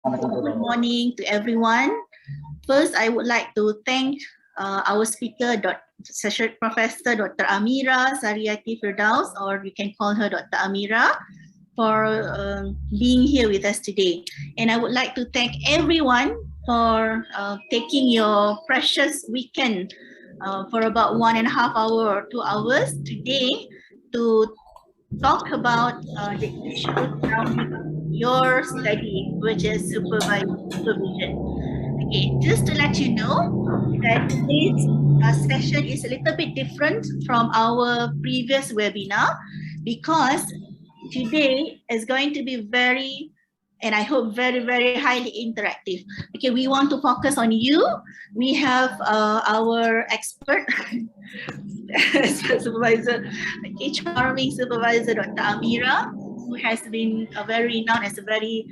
Good morning to everyone. First, I would like to thank our speaker, Professor Dr. Amira Sariyanti Firdaus, or you can call her Dr. Amira, for being here with us today. And I would like to thank everyone for taking your precious weekend for about 1.5 hours or 2 hours today to talk about the issue surrounding your study, which is supervision. Okay, just to let you know that today's session is a little bit different from our previous webinar because today is going to be very, and I hope very, very highly interactive. Okay, we want to focus on you. We have our expert, supervisor, charming supervisor, Dr. Amira, who has been very renowned as a very,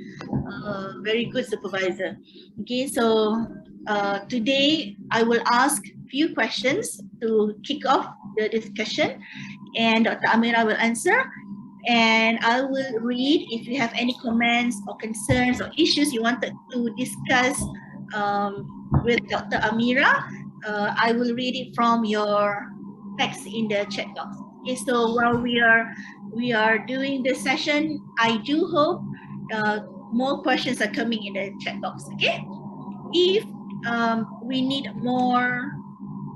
very good supervisor. Okay, so today I will ask few questions to kick off the discussion, and Dr. Amira will answer. And I will read if you have any comments or concerns or issues you wanted to discuss with Dr. Amira. I will read it from your text in the chat box. Okay, so while we are doing this session, I do hope more questions are coming in the chat box. Okay, if we need more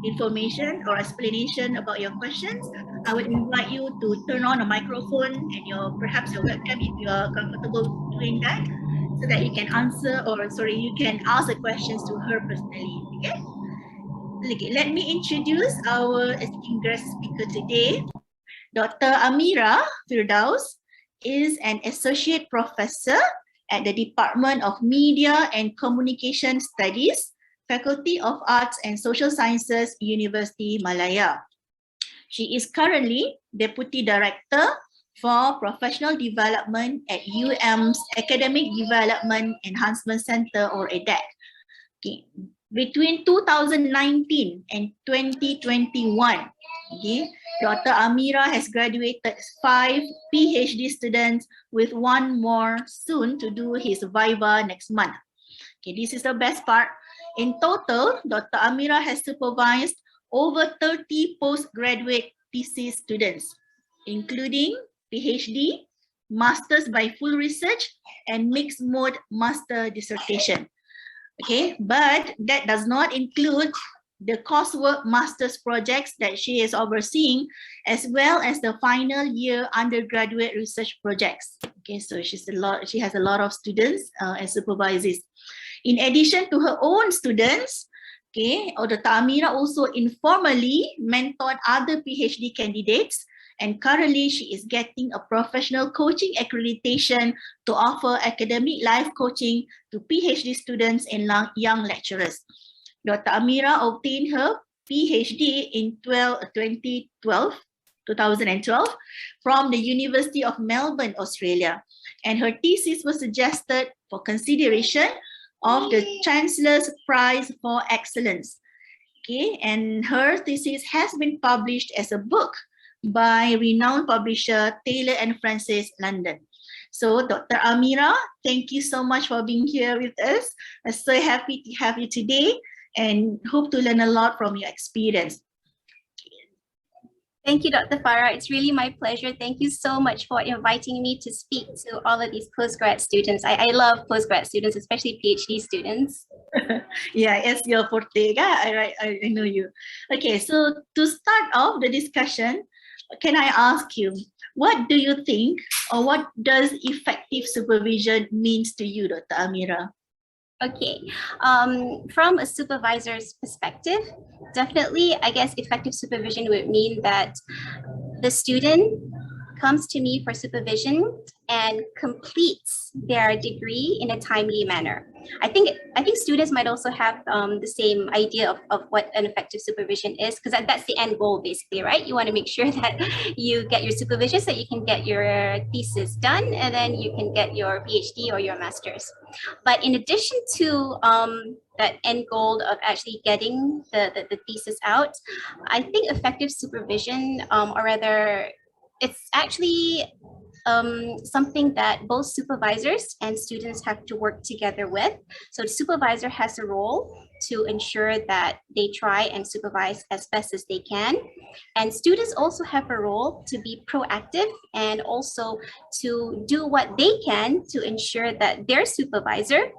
information or explanation about your questions, I would invite you to turn on a microphone and perhaps your webcam if you are comfortable doing that, so that you can answer, or sorry, you can ask the questions to her personally. Okay, let me introduce our esteemed guest speaker today. Dr. Amira Firdaus is an associate professor at the Department of Media and Communication Studies, Faculty of Arts and Social Sciences, University Malaya. She is currently Deputy Director for Professional Development at UM's Academic Development Enhancement Center, or ADEC. Okay. Between 2019 and 2021, okay, Dr. Amira has graduated 5 PhD students, with one more soon to do his Viva next month. Okay, this is the best part. In total, Dr. Amira has supervised over 30 postgraduate thesis students, including PhD, Masters by Full Research, and Mixed Mode Master Dissertation. Okay, but that does not include the coursework master's projects that she is overseeing, as well as the final year undergraduate research projects. Okay, so she has a lot of students and supervises. In addition to her own students, okay, Dr. Amira also informally mentored other PhD candidates, and currently she is getting a professional coaching accreditation to offer academic life coaching to PhD students and young lecturers. Dr. Amira obtained her PhD in 2012 from the University of Melbourne, Australia, and her thesis was suggested for consideration of the Chancellor's Prize for Excellence. Okay, and her thesis has been published as a book by renowned publisher Taylor and Francis, London. So Dr. Amira, thank you so much for being here with us. I'm so happy to have you today and hope to learn a lot from your experience. Thank you, Dr. Farrah. It's really my pleasure. Thank you so much for inviting me to speak to all of these postgrad students. I love postgrad students, especially PhD students. Yeah, it's your forte. I know you. Okay, so to start off the discussion, can I ask you, what do you think, or what does effective supervision means to you, Dr. Amira? Okay, from a supervisor's perspective, definitely, I guess effective supervision would mean that the student comes to me for supervision and completes their degree in a timely manner. I think students might also have the same idea of what an effective supervision is, because that's the end goal basically, right? You want to make sure that you get your supervision so you can get your thesis done, and then you can get your PhD or your master's. But in addition to that end goal of actually getting the thesis out, I think effective supervision, or rather, it's actually something that both supervisors and students have to work together with. So the supervisor has a role to ensure that they try and supervise as best as they can. And students also have a role to be proactive and also to do what they can to ensure that their supervisor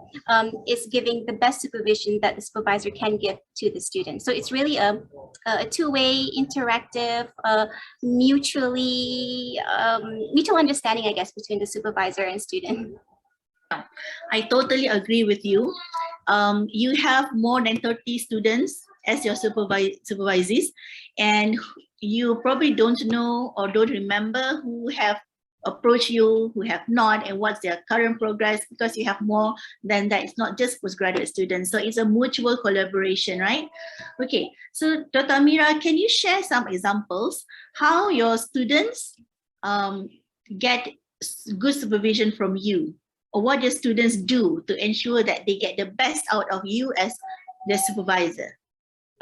is giving the best supervision that the supervisor can give to the student. So it's really a two-way, interactive, mutual understanding, I guess, between the supervisor and student. I totally agree with you. You have more than 30 students as your supervisors, and you probably don't know or don't remember who have approached you, who have not, and what's their current progress, because you have more than that. It's not just postgraduate students. So it's a mutual collaboration, right? Okay, so Dr. Amira, can you share some examples how your students get good supervision from you, or what your students do to ensure that they get the best out of you as the supervisor?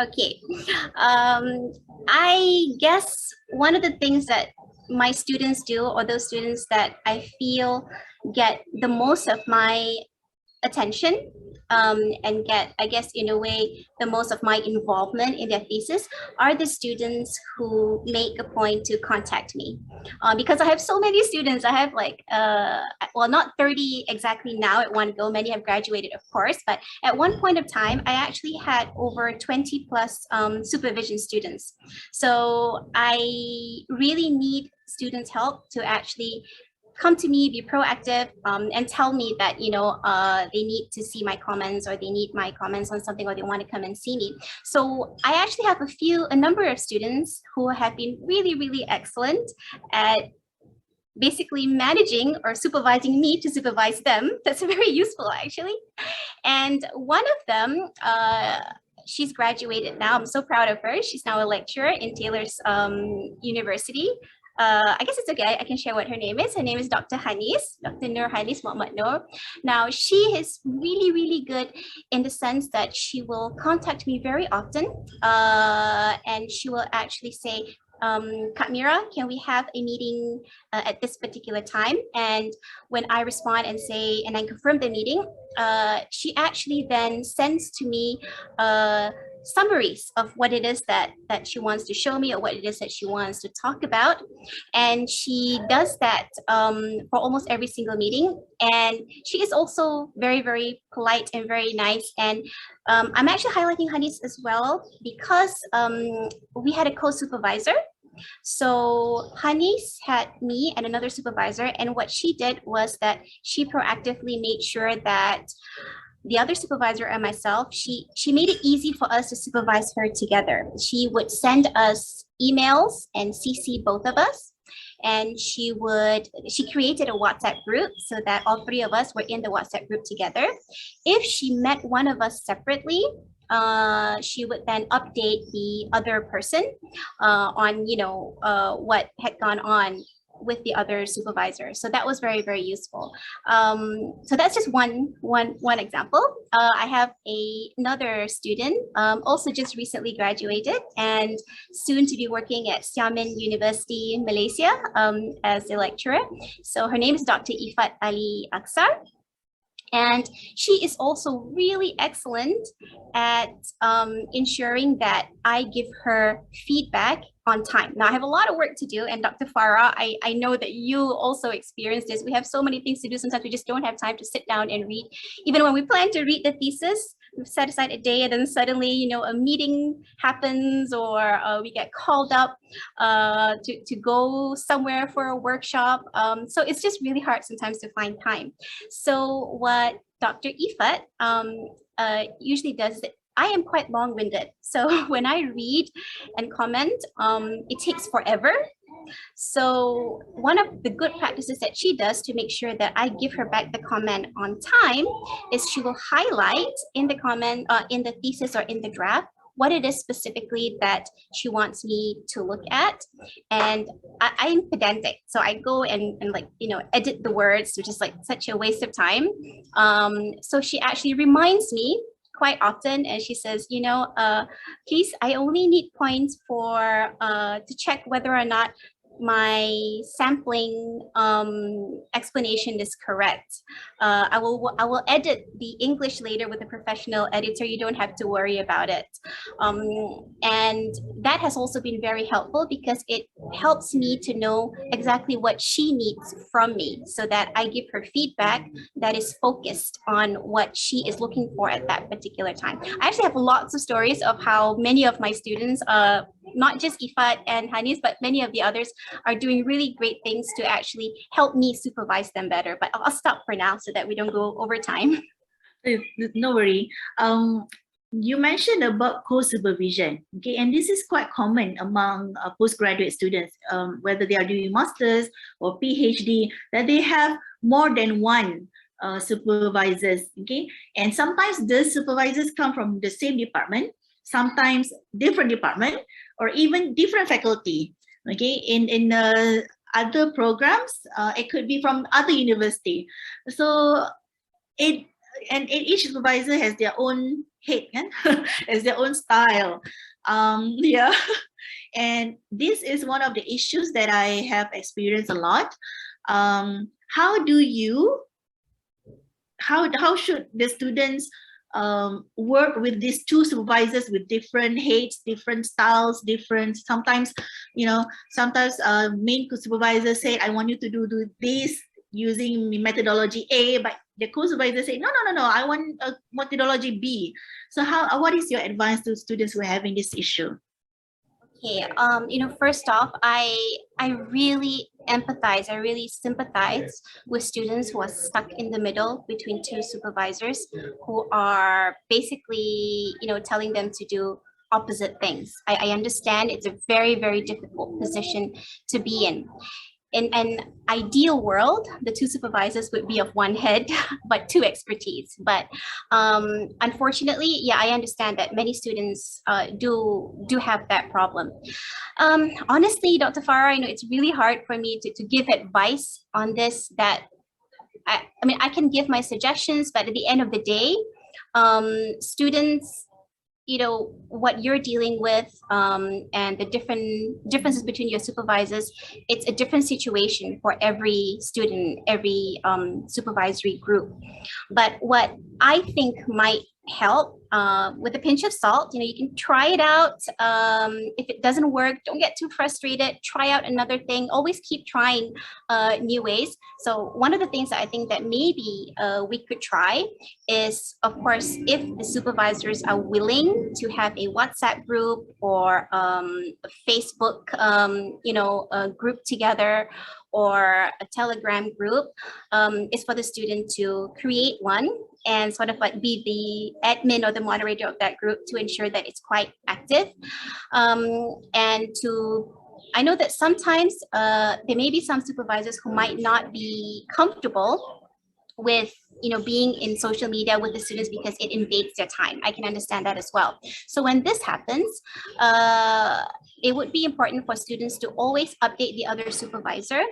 Okay, I guess one of the things that my students do, or those students that I feel get the most of my attention and get, I guess, in a way, the most of my involvement in their thesis are the students who make a point to contact me. Because I have so many students, I have like, well, not 30 exactly now at one go, many have graduated, of course, but at one point of time, I actually had over 20 plus supervision students. So I really need students' help to actually come to me, be proactive, and tell me that, you know, they need to see my comments, or they need my comments on something, or they want to come and see me. So I actually have a number of students who have been really, really excellent at basically managing or supervising me to supervise them. That's very useful, actually. And one of them, she's graduated now. I'm so proud of her. She's now a lecturer in Taylor's University. I guess it's okay, I can share what her name is. Her name is Dr. Hanis, Dr. Nur Hanis Muhammad Nur. Now, she is really, really good in the sense that she will contact me very often, and she will actually say, Kak Mira, can we have a meeting at this particular time? And when I respond and say, and I confirm the meeting, she actually then sends to me summaries of what it is that she wants to show me, or what it is that she wants to talk about. And she does that for almost every single meeting. And she is also very, very polite and very nice. And I'm actually highlighting Hanis as well because we had a co-supervisor. So Hanis had me and another supervisor, and what she did was that she proactively made sure that the other supervisor and myself, she made it easy for us to supervise her together. She would send us emails and CC both of us. And she created a WhatsApp group so that all three of us were in the WhatsApp group together. If she met one of us separately, she would then update the other person on, you know, what had gone on with the other supervisor. So that was very, very useful. So that's just one example. I have another student, also just recently graduated and soon to be working at Xiamen University in Malaysia as a lecturer. So her name is Dr. Ifat Ali Aksar. And she is also really excellent at ensuring that I give her feedback on time. Now I have a lot of work to do, and Dr. Farrah, I know that you also experience this. We have so many things to do. Sometimes we just don't have time to sit down and read. Even when we plan to read the thesis, we've set aside a day and then suddenly, you know, a meeting happens, or we get called up to go somewhere for a workshop. So it's just really hard sometimes to find time. So what Dr. Ifat usually does is that I am quite long-winded. So when I read and comment, it takes forever. So one of the good practices that she does to make sure that I give her back the comment on time is she will highlight in the comment, in the thesis or in the draft, what it is specifically that she wants me to look at. And I'm pedantic, so I go and like, you know, edit the words, which is like such a waste of time. So she actually reminds me quite often, and she says, you know, please, I only need points for to check whether or not my sampling explanation is correct. I will edit the English later with a professional editor. You don't have to worry about it. And that has also been very helpful because it helps me to know exactly what she needs from me so that I give her feedback that is focused on what she is looking for at that particular time. I actually have lots of stories of how many of my students, not just Ifat and Hanis, but many of the others are doing really great things to actually help me supervise them better. But I'll stop for now so that we don't go over time. No worry. You mentioned about co-supervision, okay, and this is quite common among postgraduate students, whether they are doing masters or PhD, that they have more than one supervisors, okay, and sometimes the supervisors come from the same department, sometimes different department, or even different faculty, okay. In other programs, it could be from other university. So each supervisor has their own head, has their own style. Yeah, and this is one of the issues that I have experienced a lot. How should the students work with these two supervisors with different heads, different styles, different, sometimes, sometimes main supervisor said, I want you to do this using methodology A, but the co-supervisor say, no, I want a methodology B. So what is your advice to students who are having this issue? Okay, first off, I really empathize, I really sympathize with students who are stuck in the middle between two supervisors who are basically, telling them to do opposite things. I understand it's a very, very difficult position to be in. In an ideal world, the two supervisors would be of one head, but two expertise. But unfortunately, yeah, I understand that many students do have that problem. Honestly, Dr. Farrah, it's really hard for me to give advice on this. That I mean, I can give my suggestions, but at the end of the day, students, what you're dealing with and the differences between your supervisors, it's a different situation for every student, every supervisory group. But what I think might help, with a pinch of salt, you can try it out. If it doesn't work, don't get too frustrated. Try out another thing. Always keep trying new ways. So one of the things that I think that maybe we could try is, of course, if the supervisors are willing to have a WhatsApp group or a Facebook, a group together, or a Telegram group, is for the student to create one and sort of like be the admin or the moderator of that group to ensure that it's quite active. And I know that sometimes there may be some supervisors who might not be comfortable with being in social media with the students because it invades their time. I can understand that as well. So when this happens, it would be important for students to always update the other supervisor.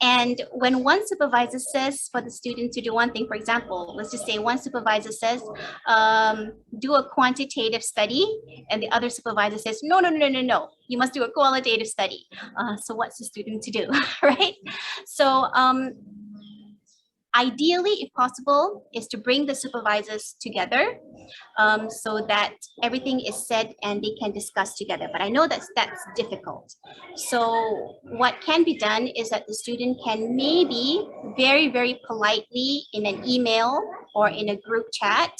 And when one supervisor says for the student to do one thing, for example, let's just say one supervisor says, do a quantitative study, and the other supervisor says, no, you must do a qualitative study. So what's the student to do, right? So ideally, if possible, is to bring the supervisors together so that everything is said and they can discuss together. But I know that's difficult. So what can be done is that the student can maybe very, very politely in an email or in a group chat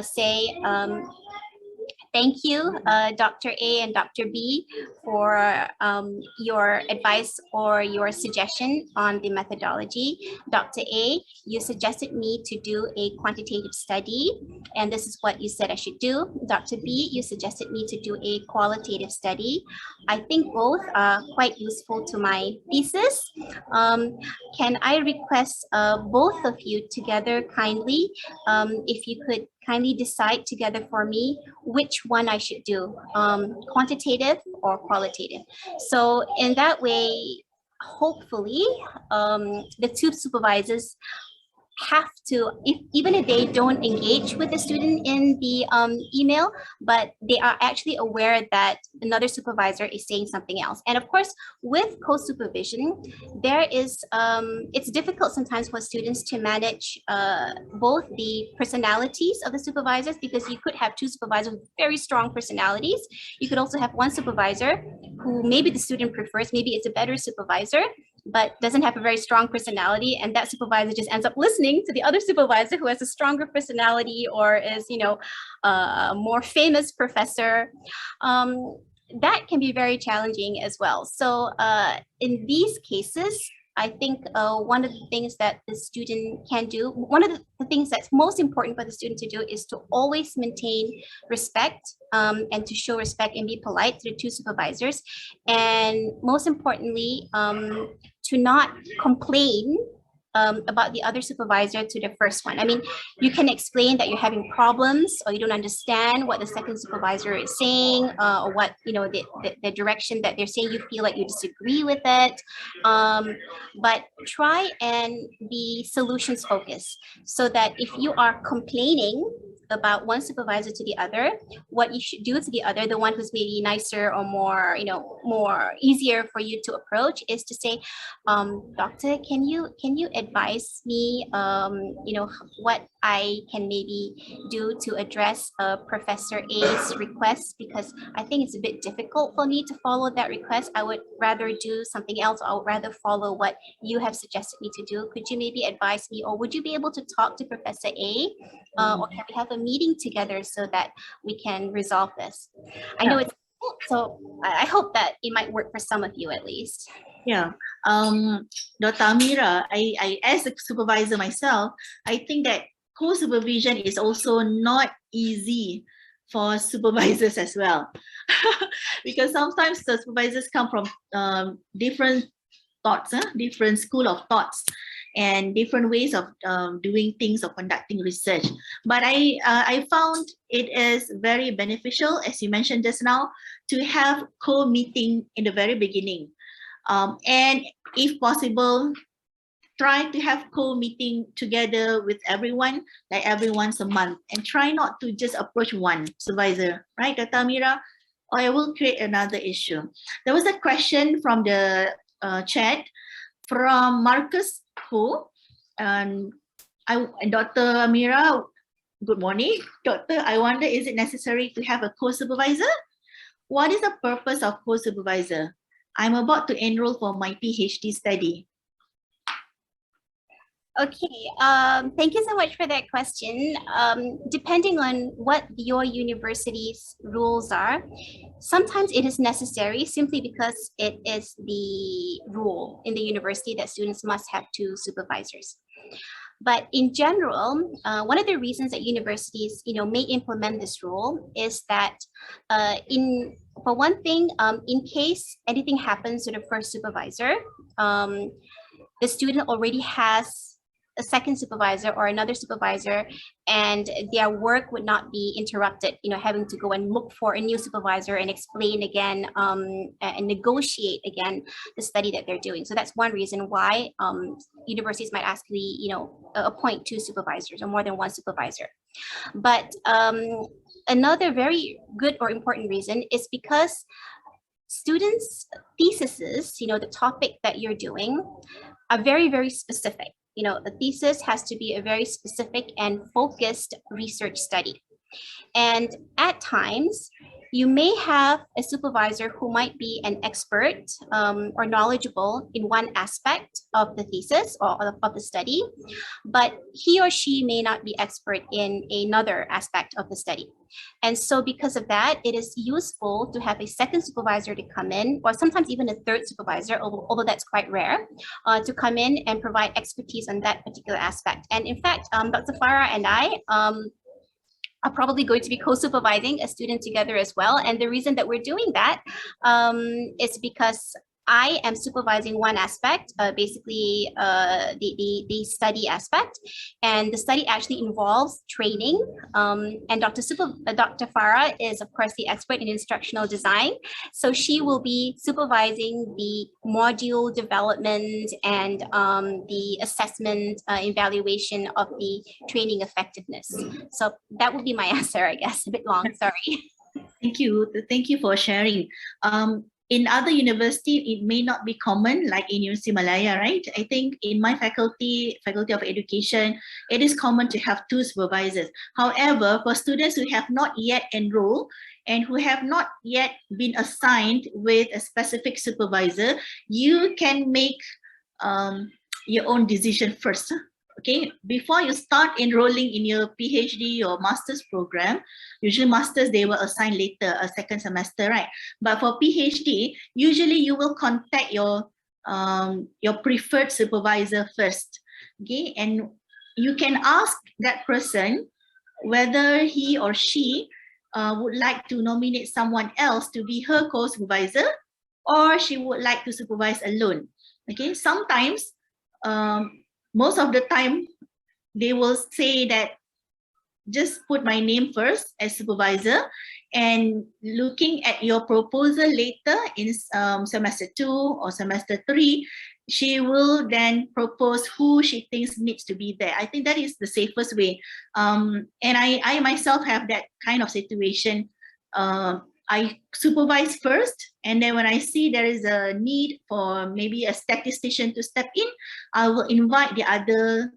say, thank you, Dr. A and Dr. B, for your advice or your suggestion on the methodology. Dr. A, you suggested me to do a quantitative study, and this is what you said I should do. Dr. B, you suggested me to do a qualitative study. I think both are quite useful to my thesis. Can I request both of you together kindly, if you could kindly decide together for me which one I should do, quantitative or qualitative. So in that way, hopefully, the two supervisors have to, even if they don't engage with the student in the email, but they are actually aware that another supervisor is saying something else. And of course, with co-supervision, there is, it's difficult sometimes for students to manage both the personalities of the supervisors, because you could have two supervisors with very strong personalities. You could also have one supervisor who maybe the student prefers, maybe it's a better supervisor, but doesn't have a very strong personality, and that supervisor just ends up listening to the other supervisor who has a stronger personality or is, you know, a more famous professor. That can be very challenging as well. So in these cases, I think one of the things that the student can do, one of the things that's most important for the student to do is to always maintain respect and to show respect and be polite to the two supervisors. And most importantly, to not complain about the other supervisor to the first one. I mean, you can explain that you're having problems or you don't understand what the second supervisor is saying, or what, you know, the direction that they're saying, you feel like you disagree with it. But try and be solutions focused, so that if you are complaining about one supervisor to the other, what you should do to the other, the one who's maybe nicer or more, you know, more easier for you to approach, is to say, doctor, can you advise me, you know, what I can maybe do to address Professor A's request, because I think it's a bit difficult for me to follow that request. I would rather do something else. I would rather follow what you have suggested me to do. Could you maybe advise me, or would you be able to talk to Professor A, or can we have a meeting together so that we can resolve this? I know it's, so I hope that it might work for some of you at least. Yeah, Dr. Amira, I as a supervisor myself, I think that co-supervision is also not easy for supervisors as well, because sometimes the supervisors come from different thoughts, different school of thoughts, and different ways of doing things or conducting research. But I found it is very beneficial, as you mentioned just now, to have co-meeting in the very beginning. And if possible, try to have co-meeting together with everyone, like every once a month, and try not to just approach one supervisor, right, Dr. Amira? Or I will create another issue. There was a question from the chat from Marcus Ho, and Dr. Amira, good morning. Doctor, I wonder, is it necessary to have a co-supervisor? What is the purpose of co-supervisor? I'm about to enroll for my PhD study. Okay, thank you so much for that question. Depending on what your university's rules are, sometimes it is necessary simply because it is the rule in the university that students must have two supervisors. But in general, one of the reasons that universities, you know, may implement this rule is that for one thing, in case anything happens to the first supervisor, the student already has a second supervisor or another supervisor, and their work would not be interrupted, you know, having to go and look for a new supervisor and explain again and negotiate again the study that they're doing. So that's one reason why universities might actually, you know, appoint two supervisors or more than one supervisor. But another very good or important reason is because students' theses, you know, the topic that you're doing, are very, very specific. You know, the thesis has to be a very specific and focused research study. And at times, you may have a supervisor who might be an expert or knowledgeable in one aspect of the thesis or of the study, but he or she may not be expert in another aspect of the study. And so because of that, it is useful to have a second supervisor to come in, or sometimes even a third supervisor, although that's quite rare, to come in and provide expertise on that particular aspect. And in fact, Dr. Farrah and I are probably going to be co-supervising a student together as well. And the reason that we're doing that is because I am supervising one aspect, basically the study aspect, and the study actually involves training. And Dr. Farrah is, of course, the expert in instructional design. So she will be supervising the module development and the assessment, evaluation of the training effectiveness. So that would be my answer, I guess, a bit long, sorry. Thank you. Thank you for sharing. In other university, it may not be common, like in University Malaya, right? I think in my faculty of education, it is common to have 2 supervisors. However, for students who have not yet enrolled and who have not yet been assigned with a specific supervisor, you can make your own decision first. Okay, before you start enrolling in your PhD or master's program, usually masters, they will assign later, a second semester, right? But for PhD, usually you will contact your preferred supervisor first, okay? And you can ask that person whether he or she would like to nominate someone else to be her co-supervisor, or she would like to supervise alone, okay? Sometimes, most of the time, they will say that just put my name first as supervisor, and looking at your proposal later in semester 2 or semester 3, she will then propose who she thinks needs to be there. I think that is the safest way. And I myself have that kind of situation. I supervise first, and then when I see there is a need for maybe a statistician to step in, I will invite the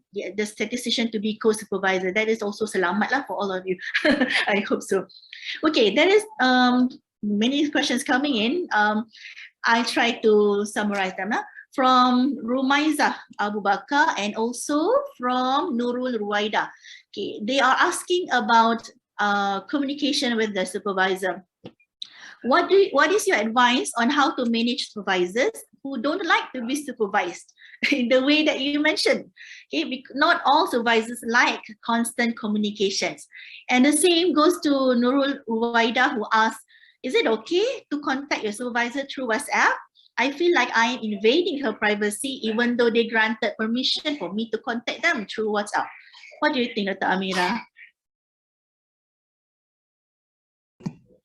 statistician to be co-supervisor. That is also selamat lah for all of you. I hope so. Okay, there is many questions coming in. I try to summarize them. From Rumaiza Abu Bakar and also from Nurul Ruwaida. Okay, they are asking about communication with the supervisor. What is your advice on how to manage supervisors who don't like to be supervised in the way that you mentioned? Okay, not all supervisors like constant communications. And the same goes to Nurul Ruwaida, who asks, is it okay to contact your supervisor through WhatsApp? I feel like I am invading her privacy even though they granted permission for me to contact them through WhatsApp. What do you think, Dr. Amira?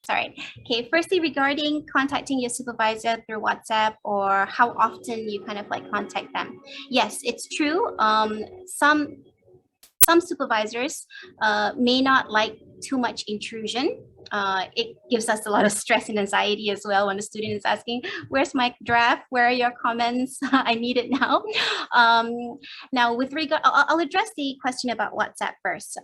Sorry. Okay, firstly, regarding contacting your supervisor through WhatsApp or how often you kind of like contact them. Yes, it's true. Some supervisors may not like too much intrusion. It gives us a lot of stress and anxiety as well when the student is asking, where's my draft? Where are your comments? I need it now. Now, with regard, I'll address the question about WhatsApp first.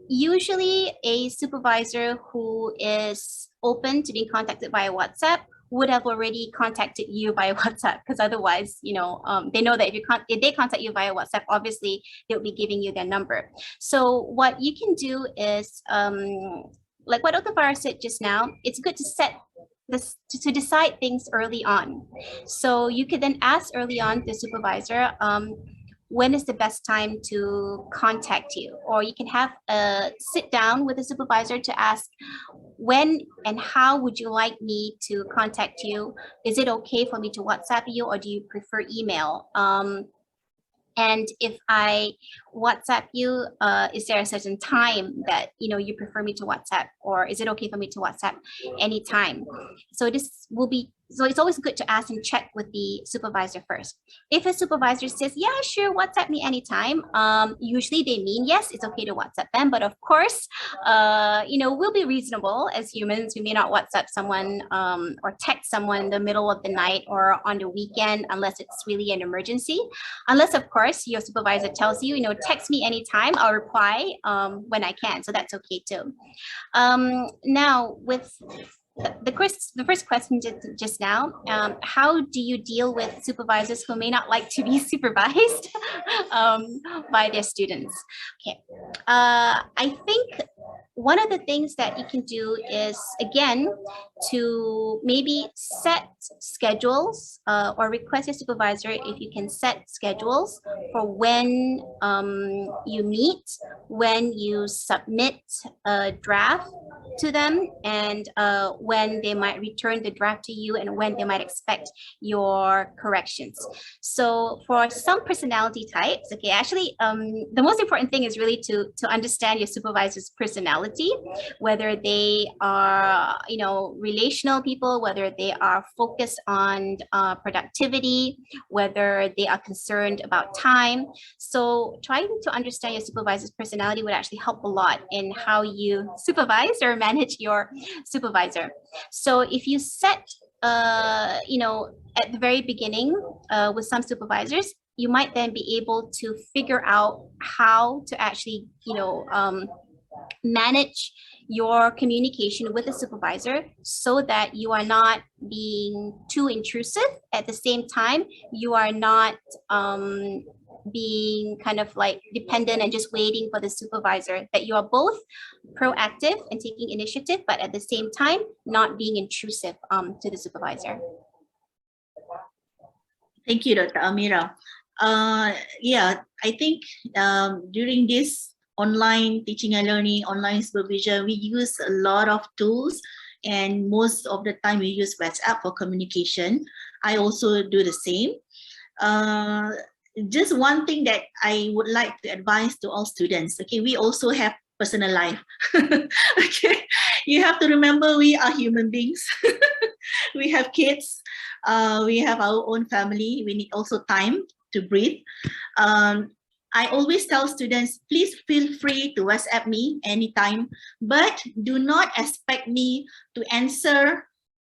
Usually a supervisor who is open to being contacted via WhatsApp would have already contacted you via WhatsApp, because otherwise, you know, they know that if they contact you via WhatsApp, obviously they'll be giving you their number. So what you can do is, like what Dr. Farrah said just now, it's good to set this to decide things early on. So you could then ask early on the supervisor, when is the best time to contact you? Or you can have a sit down with the supervisor to ask, when and how would you like me to contact you? Is it okay for me to WhatsApp you, or do you prefer email? And if I WhatsApp you, is there a certain time that you prefer me to WhatsApp, or is it okay for me to WhatsApp anytime? So this will be, so it's always good to ask and check with the supervisor first. If a supervisor says, yeah, sure, WhatsApp me anytime, usually they mean, yes, it's okay to WhatsApp them. But of course, we'll be reasonable as humans. We may not WhatsApp someone or text someone in the middle of the night or on the weekend unless it's really an emergency. Unless, of course, your supervisor tells you, text me anytime, I'll reply when I can. So that's okay too. Now, with the first question just now, how do you deal with supervisors who may not like to be supervised by their students? Okay, I think one of the things that you can do is, again, to maybe set schedules or request your supervisor if you can set schedules for when you meet, when you submit a draft, to them, and when they might return the draft to you, and when they might expect your corrections. So for some personality types, okay, actually, the most important thing is really to understand your supervisor's personality, whether they are, you know, relational people, whether they are focused on productivity, whether they are concerned about time. So trying to understand your supervisor's personality would actually help a lot in how you supervise or manage your supervisor. So if you set, you know, at the very beginning with some supervisors, you might then be able to figure out how to actually, you know, manage your communication with the supervisor so that you are not being too intrusive. At the same time, you are not being kind of like dependent and just waiting for the supervisor, that you are both proactive and taking initiative, but at the same time, not being intrusive to the supervisor. Thank you, Dr. Amira. Yeah, I think during this online teaching and learning, online supervision, we use a lot of tools, and most of the time we use WhatsApp for communication. I also do the same. Just one thing that I would like to advise to all students, okay, we also have personal life. Okay, you have to remember we are human beings. We have kids, we have our own family, we need also time to breathe. I always tell students, please feel free to WhatsApp me anytime, but do not expect me to answer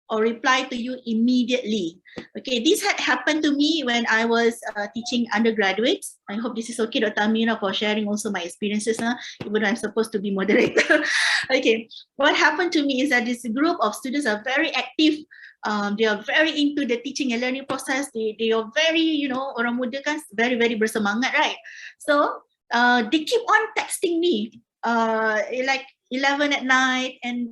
or reply to you immediately. Okay, this had happened to me when I was teaching undergraduates. I hope this is okay, Dr. Amira, for sharing also my experiences, even though I'm supposed to be moderator. Okay, what happened to me is that this group of students are very active. They are very into the teaching and learning process. They are very, you know, orang muda kan very bersemangat, right? So they keep on texting me like 11 at night and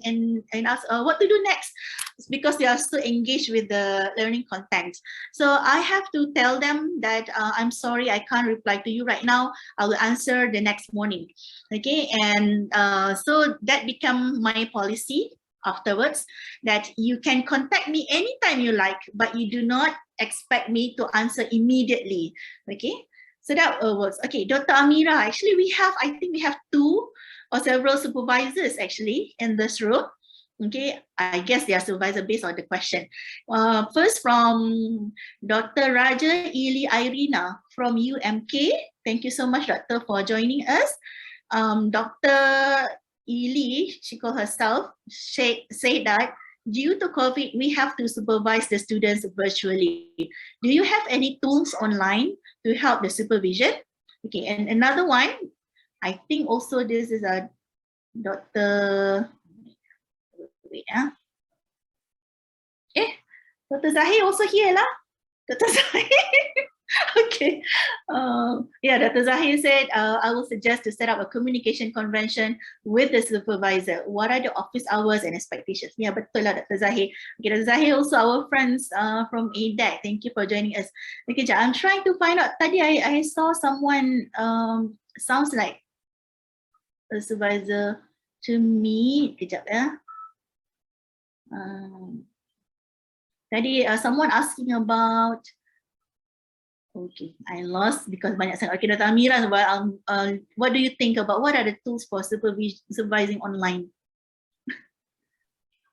ask what to do next. It's because they are so engaged with the learning content. So I have to tell them that I'm sorry, I can't reply to you right now. I will answer the next morning. Okay, and so that became my policy afterwards, that you can contact me anytime you like, but you do not expect me to answer immediately. Okay, so that works. Okay, Dr. Amira, actually I think we have 2 or several supervisors actually in this room. Okay, I guess they are supervisor based on the question. First from Dr. Raja Ili Irina from UMK. Thank you so much, Doctor, for joining us. Dr. Ili, she called herself, say that due to COVID, we have to supervise the students virtually. Do you have any tools online to help the supervision? Okay, and another one, I think also this is a Dr. Wait, Dr. Zahir also here lah. Dr. Zahir. Okay. Yeah, Dr. Zahir said, I will suggest to set up a communication convention with the supervisor. What are the office hours and expectations? Yeah, betul lah, Dr. Zahir. Okay, Dr. Zahir also our friends from ADEC. Thank you for joining us. Okay, I'm trying to find out. Tadi I saw someone sounds like a supervisor to me. Kejap ya. Tadi someone asking about. Okay, I lost because banyak sangat. Okay, Dr. Amira, what do you think about what are the tools for supervising online?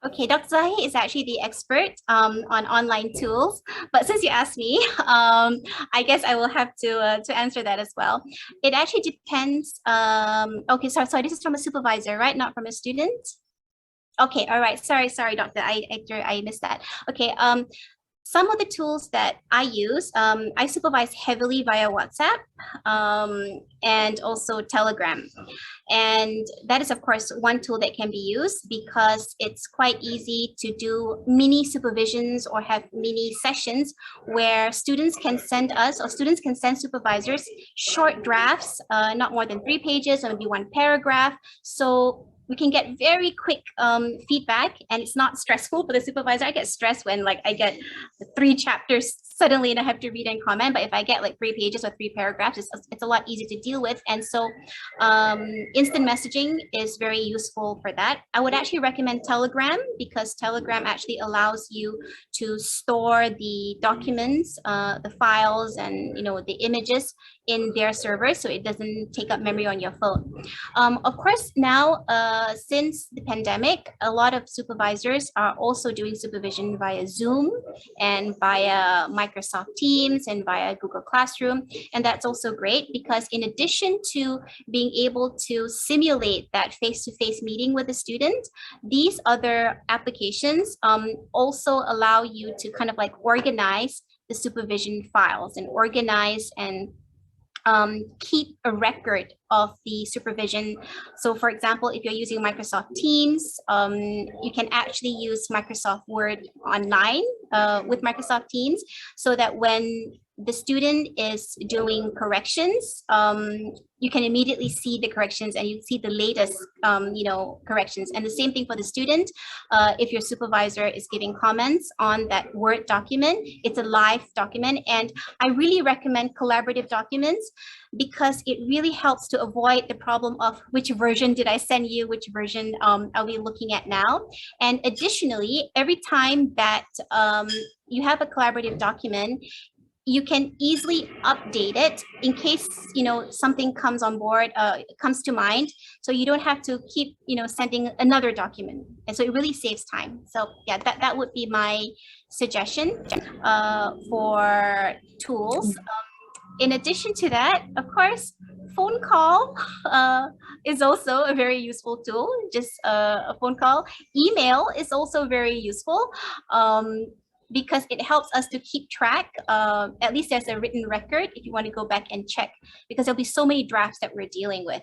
Okay, Dr. Zahir is actually the expert on online tools, but since you asked me, I guess I will have to answer that as well. It actually depends. Okay, sorry, this is from a supervisor, right? Not from a student? Okay, all right. Sorry, doctor. I missed that. Okay. Some of the tools that I use, I supervise heavily via WhatsApp and also Telegram. And that is, of course, one tool that can be used because it's quite easy to do mini supervisions or have mini sessions where students can send us or students can send supervisors short drafts, not more than 3 pages or maybe 1 paragraph. So we can get very quick feedback, and it's not stressful for the supervisor. I get stressed when like I get 3 chapters suddenly and I have to read and comment, but if I get like 3 pages or 3 paragraphs, it's a lot easier to deal with. And so instant messaging is very useful for that. I would actually recommend Telegram, because Telegram actually allows you to store the documents, the files, and the images in their server, so it doesn't take up memory on your phone. Of course, now since the pandemic, a lot of supervisors are also doing supervision via Zoom and via Microsoft Teams and via Google Classroom. And that's also great, because in addition to being able to simulate that face-to-face meeting with the student, these other applications also allow you to kind of like organize the supervision files and organize and keep a record of the supervision. So for example, if you're using Microsoft Teams, you can actually use Microsoft Word online with Microsoft Teams, so that when the student is doing corrections, you can immediately see the corrections and you see the latest corrections. And the same thing for the student. If your supervisor is giving comments on that Word document, it's a live document. And I really recommend collaborative documents, because it really helps to avoid the problem of which version did I send you, which version are we looking at now. And additionally, every time that you have a collaborative document, you can easily update it in case something comes on board, comes to mind, so you don't have to keep sending another document, and so it really saves time. So yeah, that would be my suggestion for tools. In addition to that, of course, phone call is also a very useful tool. Just a phone call. Email is also very useful, because it helps us to keep track. At least there's a written record if you want to go back and check, because there'll be so many drafts that we're dealing with.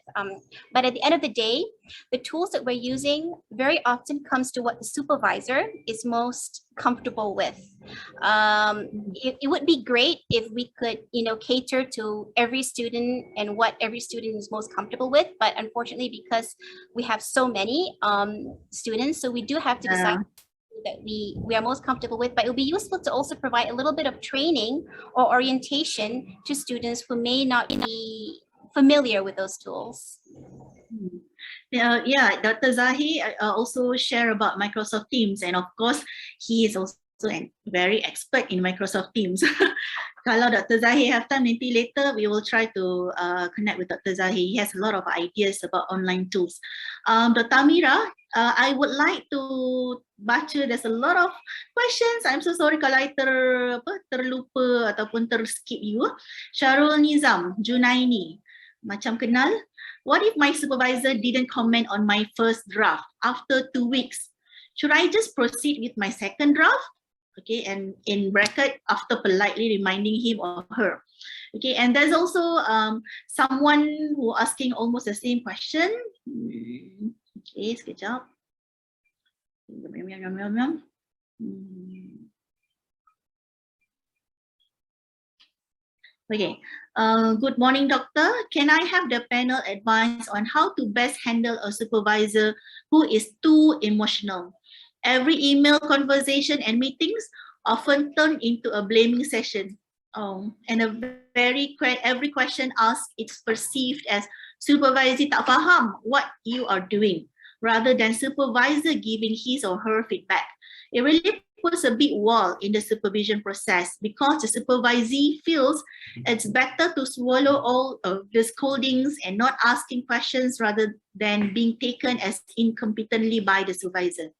But at the end of the day, the tools that we're using very often comes to what the supervisor is most comfortable with. It would be great if we could, cater to every student and what every student is most comfortable with. But unfortunately, because we have so many students, so we do have to decide that we are most comfortable with. But it would be useful to also provide a little bit of training or orientation to students who may not be familiar with those tools. Yeah, Dr. Zahi also share about Microsoft Teams, and of course, he is also very expert in Microsoft Teams. Kalau Dr. Zahi have time, nanti later we will try to connect with Dr. Zahi. He has a lot of ideas about online tools. Dr. Amira, I would like to baca, there's a lot of questions. I'm so sorry kalau I terlupa ataupun terskip you. Syarul Nizam, Junaini, macam kenal. What if my supervisor didn't comment on my first draft after 2 weeks? Should I just proceed with my second draft? Okay, and in bracket, after politely reminding him or her. Okay, and there's also someone who asking almost the same question. Okay, sekejap. Okay, good morning, doctor. Can I have the panel advice on how to best handle a supervisor who is too emotional? Every email conversation and meetings often turn into a blaming session. And every question asked is perceived as supervisor tak faham what you are doing, rather than supervisor giving his or her feedback. It really puts a big wall in the supervision process, because the supervisee feels it's better to swallow all of the scoldings and not asking questions rather than being taken as incompetently by the supervisor.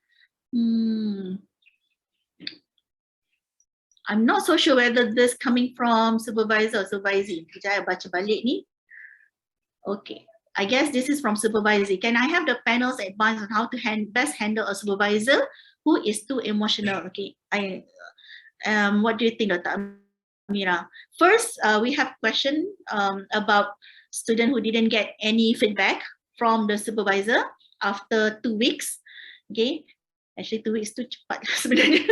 I'm not so sure whether this coming from supervisor or supervisee. Kejap, baca balik ni. Okay, I guess this is from supervisor. Can I have the panel's advice on how to best handle a supervisor who is too emotional? Okay, what do you think, Dr. Amira? First, we have question about student who didn't get any feedback from the supervisor after 2 weeks. Okay, actually 2 weeks too cepat sebenarnya,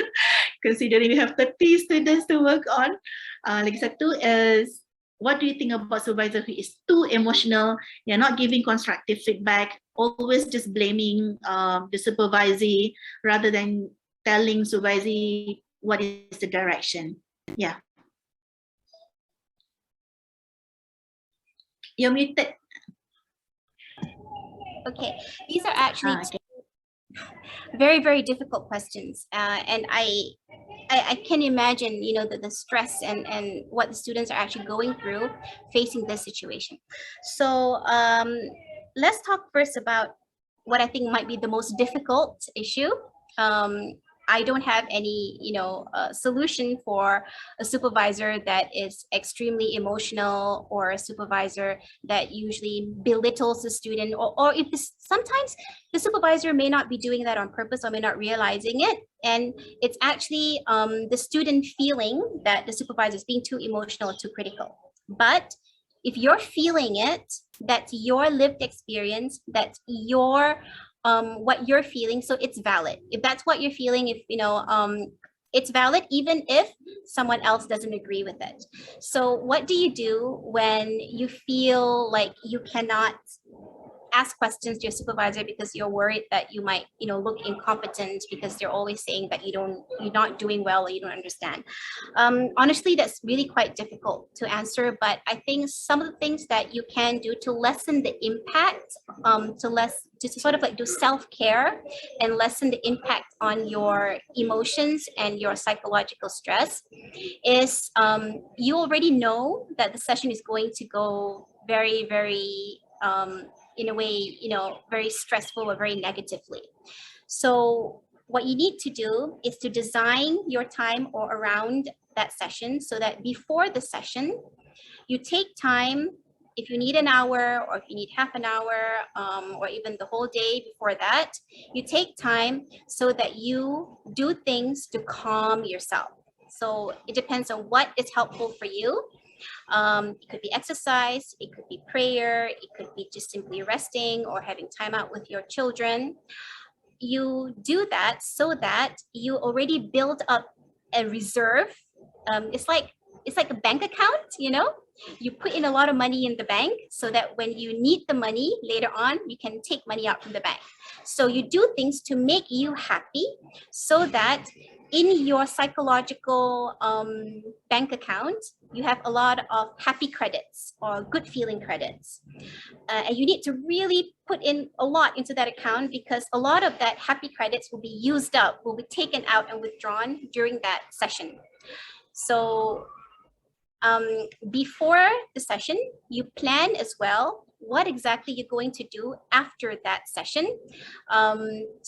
considering we have 30 students to work on. Lagi satu is what do you think about supervisor who is too emotional? They're not giving constructive feedback, always just blaming the supervisor rather than telling supervisor what is the direction. Yeah. You're muted. Okay, these are actually Okay. very, very difficult questions. And I can imagine, you know, the stress and what the students are actually going through facing this situation. So let's talk first about what I think might be the most difficult issue. I don't have any, you know, solution for a supervisor that is extremely emotional, or a supervisor that usually belittles the student, or if this, sometimes the supervisor may not be doing that on purpose or may not realizing it. And it's actually the student feeling that the supervisor is being too emotional or too critical. But if you're feeling it, that's your lived experience, that's your what you're feeling, so it's valid. If that's what you're feeling, if you know, it's valid even if someone else doesn't agree with it. So what do you do when you feel like you cannot ask questions to your supervisor because you're worried that you might, you know, look incompetent because they're always saying that you're not doing well or you don't understand? Honestly, that's really quite difficult to answer, but I think some of the things that you can do to lessen the impact, to sort of like do self-care and lessen the impact on your emotions and your psychological stress is, you already know that the session is going to go very, very in a way, you know, very stressful or very negatively. So what you need to do is to design your time or around that session so that before the session, you take time. If you need an hour, or if you need half an hour, or even the whole day before that, you take time so that you do things to calm yourself. So it depends on what is helpful for you. It could be exercise, it could be prayer, it could be just simply resting or having time out with your children. You do that so that you already build up a reserve. It's like a bank account, you know? You put in a lot of money in the bank so that when you need the money later on, you can take money out from the bank. So you do things to make you happy so that in your psychological bank account, you have a lot of happy credits or good feeling credits. And you need to really put in a lot into that account, because a lot of that happy credits will be used up, will be taken out and withdrawn during that session. So before the session, you plan as well what exactly you're going to do after that session.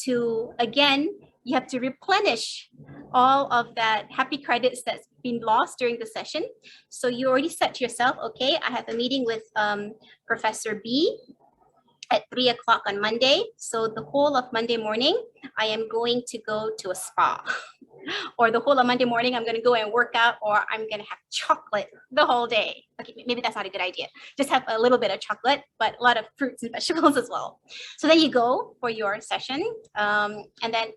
To, again, you have to replenish all of that happy credits that's been lost during the session. So you already set to yourself, okay, I have a meeting with Professor B at 3 o'clock on Monday. So the whole of Monday morning, I am going to go to a spa. Or the whole of Monday morning, I'm going to go and work out, or I'm going to have chocolate the whole day. Okay, maybe that's not a good idea. Just have a little bit of chocolate, but a lot of fruits and vegetables as well. So then you go for your session. And then,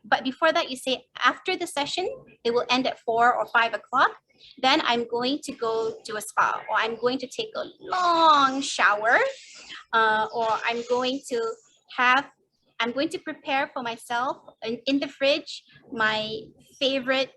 but before that, you say after the session, it will end at 4 or 5 o'clock. Then I'm going to go to a spa, or I'm going to take a long shower, or I'm going to prepare for myself in the fridge my favorite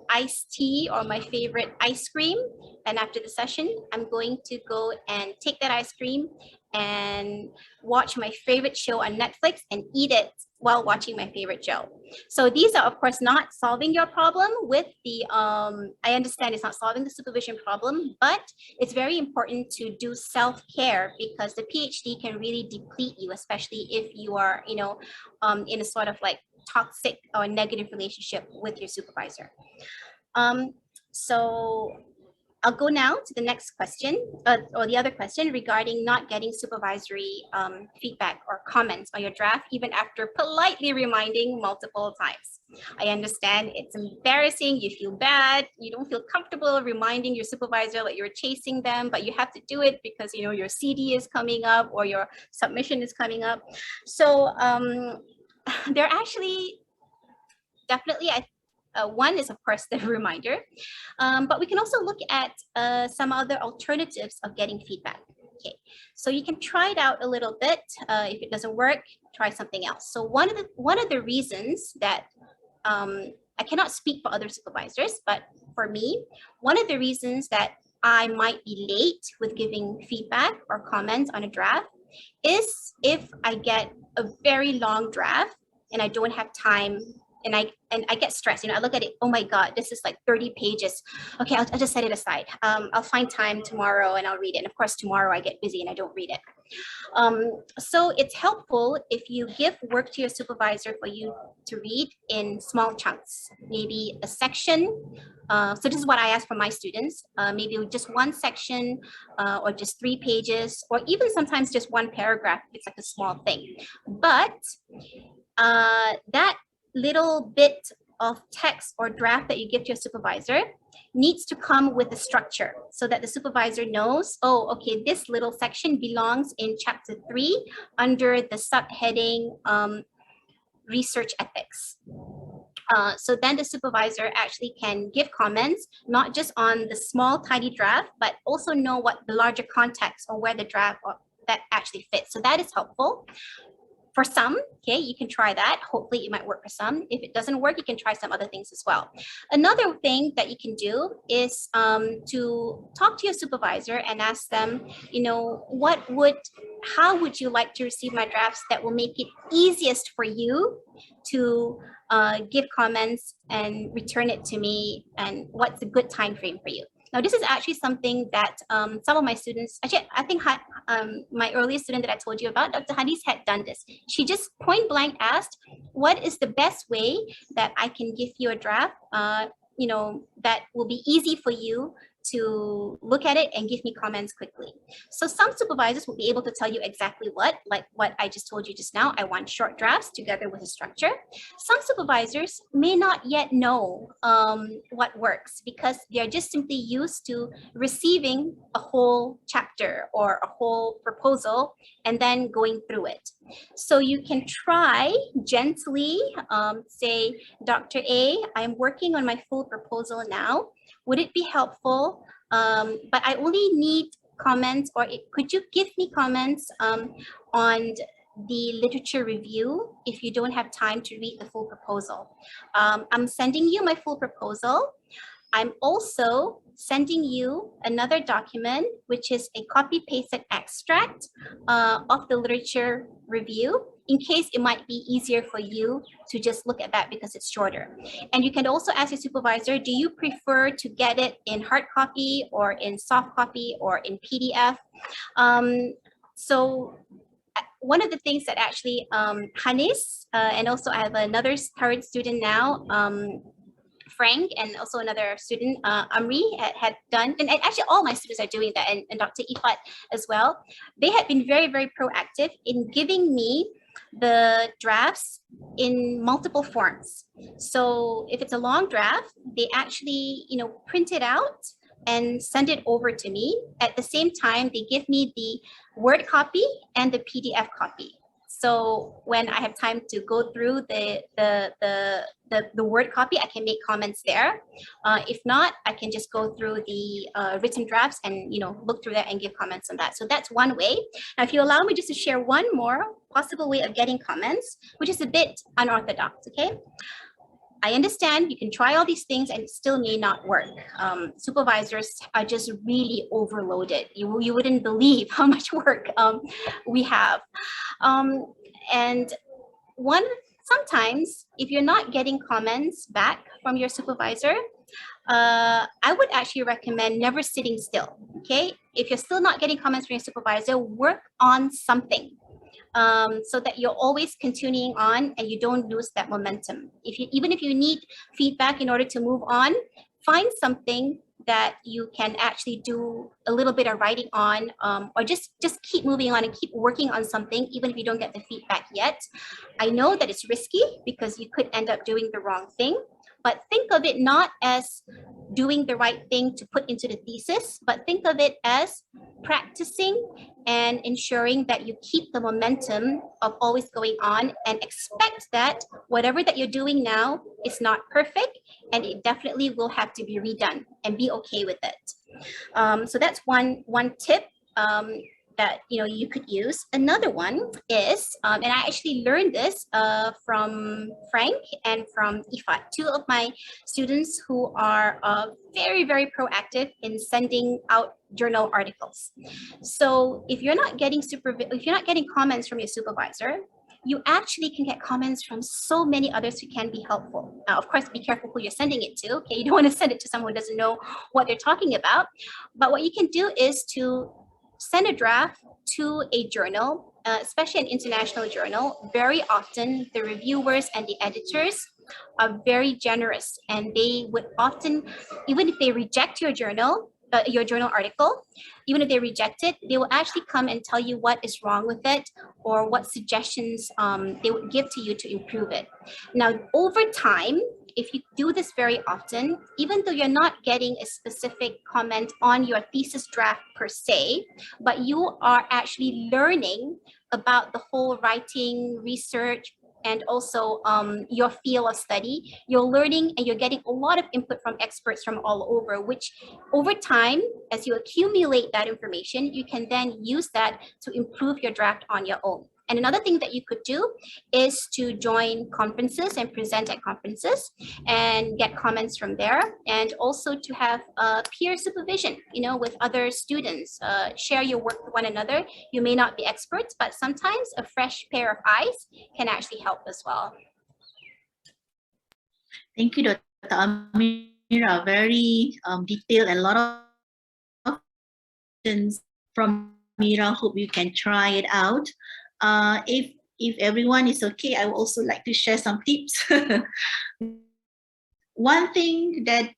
iced tea or my favorite ice cream. And after the session, I'm going to go and take that ice cream and watch my favorite show on Netflix and eat it while watching my favorite show. So these are, of course, not solving your problem with the, I understand it's not solving the supervision problem, but it's very important to do self-care, because the PhD can really deplete you, especially if you are, you know, in a sort of like toxic or negative relationship with your supervisor. So I'll go now to the next question, or the other question regarding not getting supervisory feedback or comments on your draft, even after politely reminding multiple times. I understand it's embarrassing, you feel bad, you don't feel comfortable reminding your supervisor that you're chasing them, but you have to do it because, you know, your CD is coming up or your submission is coming up. So they're actually definitely, one is, of course, the reminder, but we can also look at some other alternatives of getting feedback. Okay, so you can try it out a little bit. If it doesn't work, try something else. So one of the reasons that I cannot speak for other supervisors, but for me, one of the reasons that I might be late with giving feedback or comments on a draft is if I get a very long draft and I don't have time, and I get stressed. I look at it, oh my God, this is like 30 pages. Okay, I'll just set it aside. I'll find time tomorrow and I'll read it. And of course, tomorrow I get busy and I don't read it. So it's helpful if you give work to your supervisor for you to read in small chunks, maybe a section. So this is what I ask from my students, maybe just one section or just 3 pages, or even sometimes just one paragraph. It's like a small thing. But that little bit of text or draft that you give to your supervisor needs to come with a structure so that the supervisor knows, oh, okay, this little section belongs in chapter 3 under the subheading research ethics. So then the supervisor actually can give comments, not just on the small, tiny draft, but also know what the larger context or where the draft that actually fits. So that is helpful. For some, okay, you can try that. Hopefully it might work for some. If it doesn't work, you can try some other things as well. Another thing that you can do is to talk to your supervisor and ask them, how would you like to receive my drafts that will make it easiest for you to give comments and return it to me, and what's a good time frame for you? Now, this is actually something that some of my students, actually, I think my earliest student that I told you about, Dr. Hadis, had done this. She just point blank asked, what is the best way that I can give you a draft, that will be easy for you to look at it and give me comments quickly. So some supervisors will be able to tell you exactly like what I just told you just now. I want short drafts together with a structure. Some supervisors may not yet know what works because they're just simply used to receiving a whole chapter or a whole proposal and then going through it. So you can try gently say, Dr. A, I'm working on my full proposal now. Would it be helpful? But I only need comments, or could you give me comments on the literature review if you don't have time to read the full proposal? I'm sending you my full proposal. I'm also sending you another document, which is a copy-pasted extract of the literature review, in case it might be easier for you to just look at that because it's shorter. And you can also ask your supervisor, do you prefer to get it in hard copy or in soft copy or in PDF? So one of the things that actually Hanis, and also I have another current student now, Frank, and also another student, Amri, had done, and actually all my students are doing that, and Dr. Ifat as well. They had been very, very proactive in giving me the drafts in multiple forms. So if it's a long draft, they actually, print it out and send it over to me. At the same time, they give me the Word copy and the PDF copy. So when I have time to go through the Word copy, I can make comments there. If not, I can just go through the written drafts and look through that and give comments on that. So that's one way. Now, if you allow me just to share one more possible way of getting comments, which is a bit unorthodox, okay? I understand you can try all these things and it still may not work. Supervisors are just really overloaded. You wouldn't believe how much work we have. And sometimes if you're not getting comments back from your supervisor, I would actually recommend never sitting still, okay? If you're still not getting comments from your supervisor, work on something. So that you're always continuing on and you don't lose that momentum. Even if you need feedback in order to move on, find something that you can actually do a little bit of writing on, or just keep moving on and keep working on something, even if you don't get the feedback yet. I know that it's risky because you could end up doing the wrong thing, but think of it not as doing the right thing to put into the thesis, but think of it as practicing and ensuring that you keep the momentum of always going on, and expect that whatever that you're doing now is not perfect, and it definitely will have to be redone, and be okay with it. So that's one tip that you could use. Another one is, and I actually learned this from Frank and from Ifat, two of my students who are very, very proactive in sending out journal articles. So if you're not getting comments from your supervisor, you actually can get comments from so many others who can be helpful. Of course, be careful who you're sending it to. Okay, you don't want to send it to someone who doesn't know what they're talking about. But what you can do is to send a draft to a journal, especially an international journal. Very often, the reviewers and the editors are very generous, and they would often, even if they reject your journal article, even if they reject it, they will actually come and tell you what is wrong with it, or what suggestions they would give to you to improve it. Now, over time, if you do this very often, even though you're not getting a specific comment on your thesis draft per se, but you are actually learning about the whole writing, research, and also your field of study, you're learning and you're getting a lot of input from experts from all over, which over time, as you accumulate that information, you can then use that to improve your draft on your own. And another thing that you could do is to join conferences and present at conferences and get comments from there, and also to have peer supervision, with other students. Share your work with one another. You may not be experts, but sometimes a fresh pair of eyes can actually help as well. Thank you, Dr. Amira. Very detailed and a lot of questions from Amira. Hope you can try it out. If everyone is okay, I would also like to share some tips. One thing that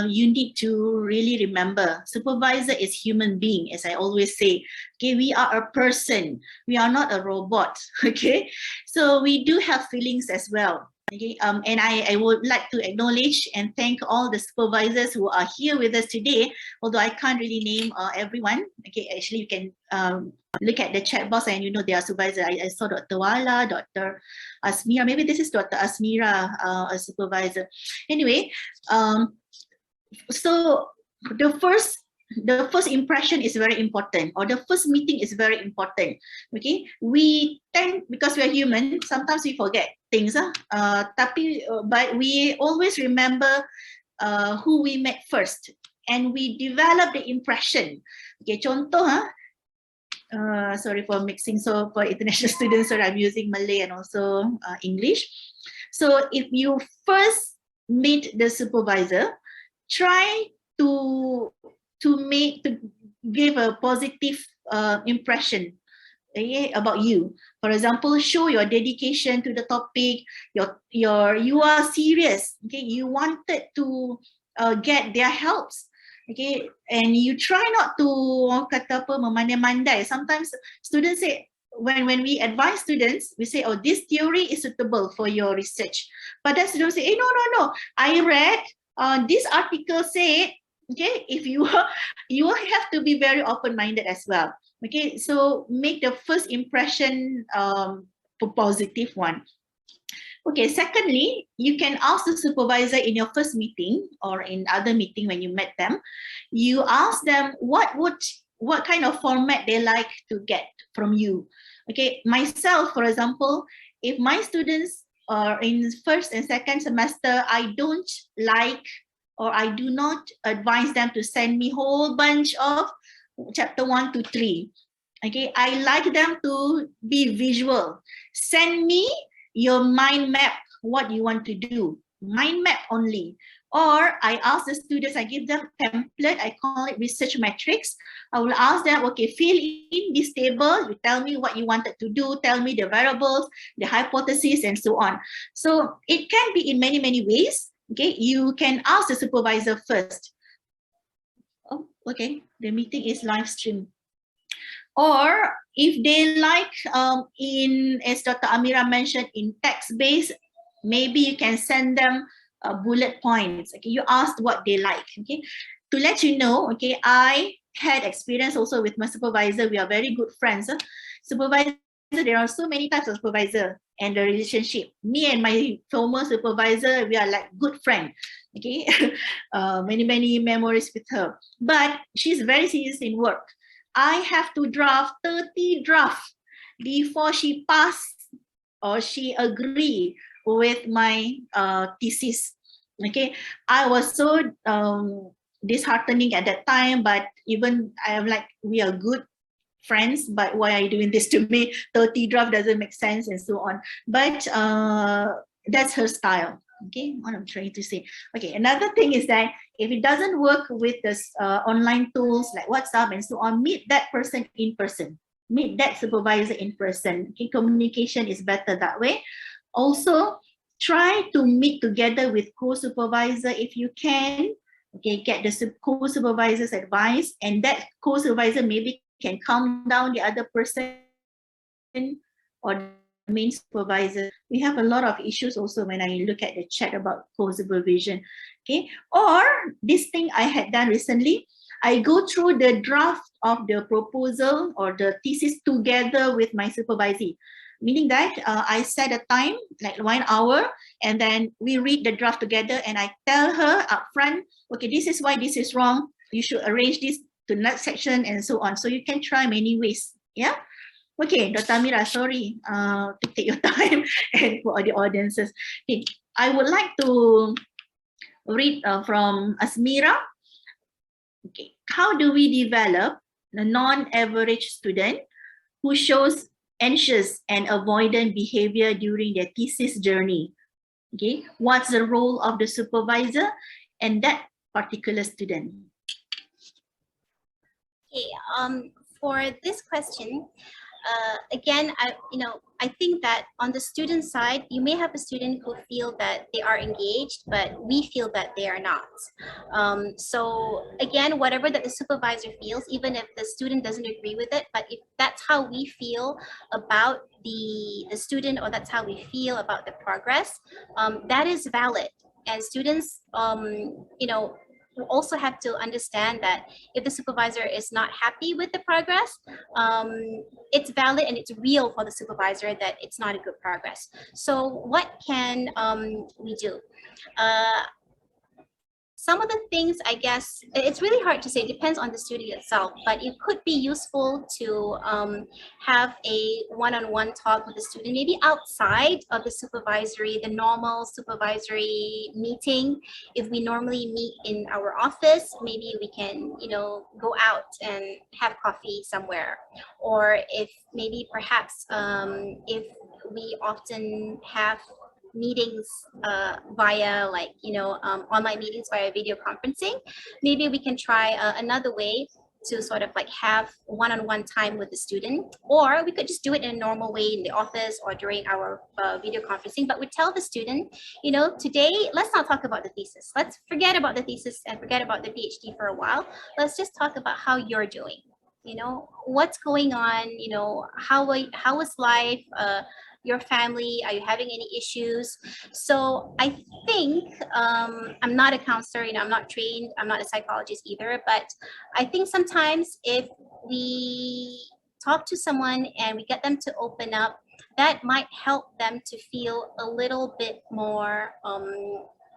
you need to really remember, supervisor is human being, as I always say. Okay, we are a person. We are not a robot. Okay, so we do have feelings as well. Okay, and I would like to acknowledge and thank all the supervisors who are here with us today, although I can't really name everyone. Okay, actually you can look at the chat box and they are supervisors. I saw Dr. Wala, Dr. Asmira, maybe this is Dr. Asmira, a supervisor. Anyway, so the first impression is very important, or the first meeting is very important. Okay, we tend, because we are human, sometimes we forget things, but we always remember who we met first, and we develop the impression. Okay, contoh, sorry for mixing. So for international students, sorry, I'm using Malay and also English. So if you first meet the supervisor, try to give a positive impression about you. For example, show your dedication to the topic. You are serious. Okay, you wanted to get their helps. Okay, and you try not to kata apa memandai-mandai. Sometimes students say, when we advise students, we say, oh, this theory is suitable for your research. But then students say, no, I read this article said. Okay, if you have to be very open-minded as well. Okay, so make the first impression a positive one. Okay, secondly, you can ask the supervisor in your first meeting or in other meeting when you met them. You ask them what kind of format they like to get from you. Okay, myself, for example, if my students are in first and second semester, I don't like, or I do not advise them to send me whole bunch of chapter 1 to 3. Okay, I like them to be visual. Send me your mind map, what you want to do, mind map only. Or I ask the students, I give them template, I call it research matrix. I will ask them, okay, fill in this table, you tell me what you wanted to do, tell me the variables, the hypothesis, and so on. So it can be in many, many ways. Okay, you can ask the supervisor first. Oh, okay, the meeting is live streamed. Or if they like, as Dr. Amira mentioned, in text-based, maybe you can send them bullet points. Okay, you asked what they like. Okay, to let you know. Okay, I had experience also with my supervisor. We are very good friends. Supervisor, there are so many types of supervisor and the relationship. Me and my former supervisor, we are like good friends. Okay, many memories with her. But she's very serious in work. I have to draft 30 drafts before she pass or she agree with my thesis. Okay, I was so disheartening at that time, but even I am like, we are good friends, but why are you doing this to me? 30 draft doesn't make sense and so on. But that's her style. Okay, what I'm trying to say. Okay, another thing is that if it doesn't work with this online tools like WhatsApp and so on, meet that person in person. Meet that supervisor in person. Okay, communication is better that way. Also, try to meet together with co-supervisor if you can. Okay, get the co-supervisor's advice, and that co-supervisor maybe can calm down the other person or the main supervisor. We have a lot of issues also when I look at the chat about co-supervision. Okay, or this thing I had done recently, I go through the draft of the proposal or the thesis together with my supervisor. Meaning that I set a time, like 1 hour, and then we read the draft together and I tell her upfront, okay, this is why this is wrong. You should arrange this to next section and so on. So you can try many ways. Yeah. Okay, Dr. Amira, sorry to take your time and for the audiences. Okay, I would like to read from Amira. Okay, how do we develop a non-average student who shows anxious and avoidant behavior during their thesis journey? Okay, what's the role of the supervisor and that particular student? Okay, for this question, again, I think that on the student side, you may have a student who feel that they are engaged, but we feel that they are not. So again, whatever that the supervisor feels, even if the student doesn't agree with it, but if that's how we feel about the student, or that's how we feel about the progress, that is valid. And students, you also have to understand that if the supervisor is not happy with the progress, it's valid and it's real for the supervisor that it's not a good progress. So what can we do? Some of the things, I guess, it's really hard to say, it depends on the student itself, but it could be useful to have a one-on-one talk with the student, maybe outside of the normal supervisory meeting. If we normally meet in our office, maybe we can, go out and have coffee somewhere. Or if maybe perhaps if we often have meetings via online meetings via video conferencing, maybe we can try another way to sort of like have one-on-one time with the student, or we could just do it in a normal way in the office or during our video conferencing. But we tell the student, today let's not talk about the thesis, let's forget about the thesis and forget about the PhD for a while. Let's just talk about how you're doing, what's going on, how is life, your family, are you having any issues? So I think, I'm not a counselor, I'm not trained, I'm not a psychologist either, but I think sometimes if we talk to someone and we get them to open up, that might help them to feel a little bit more,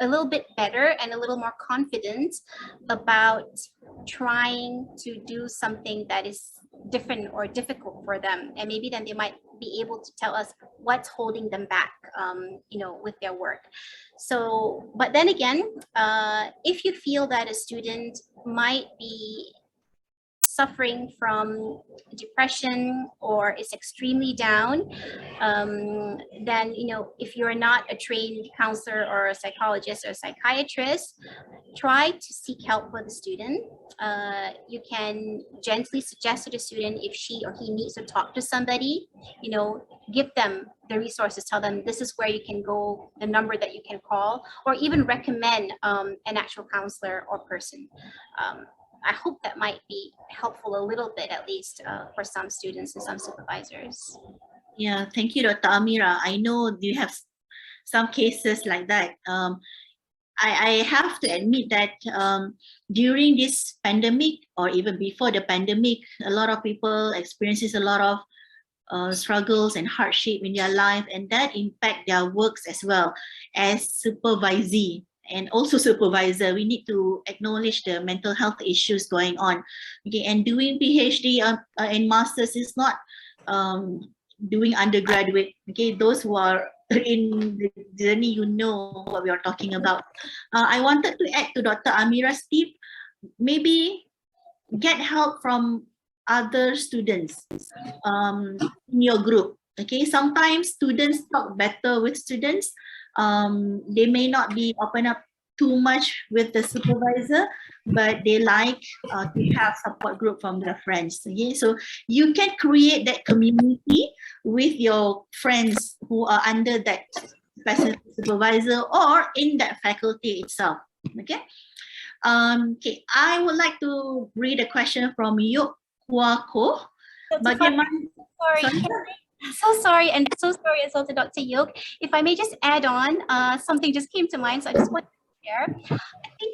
a little bit better and a little more confident about trying to do something that is different or difficult for them. And maybe then they might be able to tell us what's holding them back, with their work. So, but then again, if you feel that a student might be suffering from depression or is extremely down, then if you're not a trained counselor or a psychologist or a psychiatrist, try to seek help for the student. You can gently suggest to the student if she or he needs to talk to somebody, give them the resources, tell them this is where you can go, the number that you can call, or even recommend an actual counselor or person. I hope that might be helpful a little bit, at least for some students and some supervisors. Yeah, thank you, Dr. Amira. I know you have some cases like that. I have to admit that during this pandemic or even before the pandemic, a lot of people experiences a lot of struggles and hardship in their life, and that impact their works as well. As supervisee and also supervisor, we need to acknowledge the mental health issues going on. Okay, and doing PhD and masters is not doing undergraduate. Okay, those who are in the journey, you know what we are talking about. I wanted to add to Dr. Amira's tip, maybe get help from other students in your group. Okay, sometimes students talk better with students. They may not be open up too much with the supervisor, but they like to have support group from their friends. Okay, so you can create that community with your friends who are under that special supervisor or in that faculty itself. Okay. Okay, I would like to read a question from Yuk Huako. Sorry. So sorry, and so sorry as well to Dr. Yoke. If I may just add on, something just came to mind, so I just want to share. I think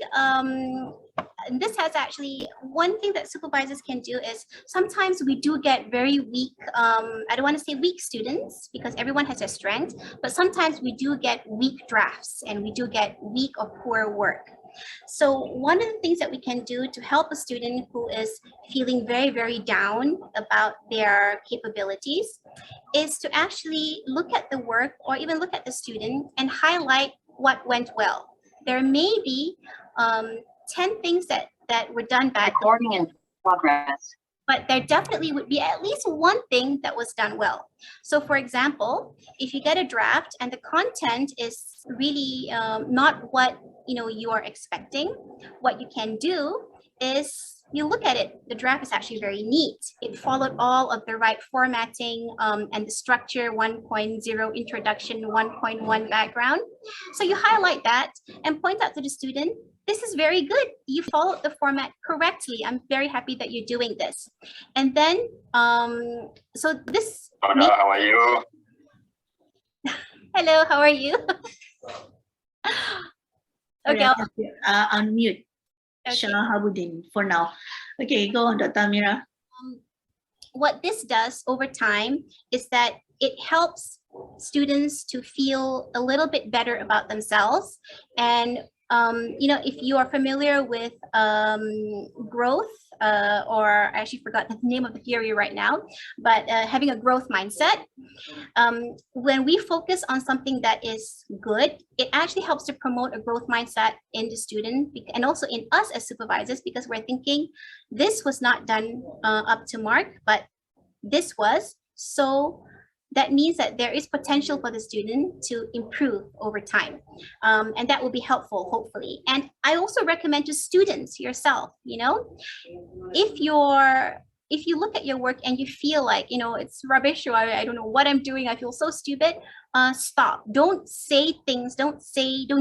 this has actually, one thing that supervisors can do is sometimes we do get very weak, I don't want to say weak students because everyone has their strengths, but sometimes we do get weak drafts and we do get weak or poor work. So one of the things that we can do to help a student who is feeling very, very down about their capabilities is to actually look at the work or even look at the student and highlight what went well. There may be 10 things that were done bad. Recording in progress. But there definitely would be at least one thing that was done well. So for example, if you get a draft and the content is really not what you are expecting, what you can do is you look at it, the draft is actually very neat. It followed all of the right formatting and the structure 1.0 introduction, 1.1 background. So you highlight that and point out to the student, this is very good. You followed the format correctly. I'm very happy that you're doing this. And then, so this. Farrah, how are you? Hello, how are you? Okay, I'll unmute. Okay. Shahabuddin for now. Okay, go on, Dr. Amira. What this does over time is that it helps students to feel a little bit better about themselves. And if you are familiar with growth, or I actually forgot the name of the theory right now, but having a growth mindset, when we focus on something that is good, it actually helps to promote a growth mindset in the student and also in us as supervisors, because we're thinking this was not done up to mark, but this was. So that means that there is potential for the student to improve over time. And that will be helpful, hopefully. And I also recommend to students yourself, if you look at your work and you feel like, it's rubbish, or I don't know what I'm doing, I feel so stupid, stop. Don't say things, don't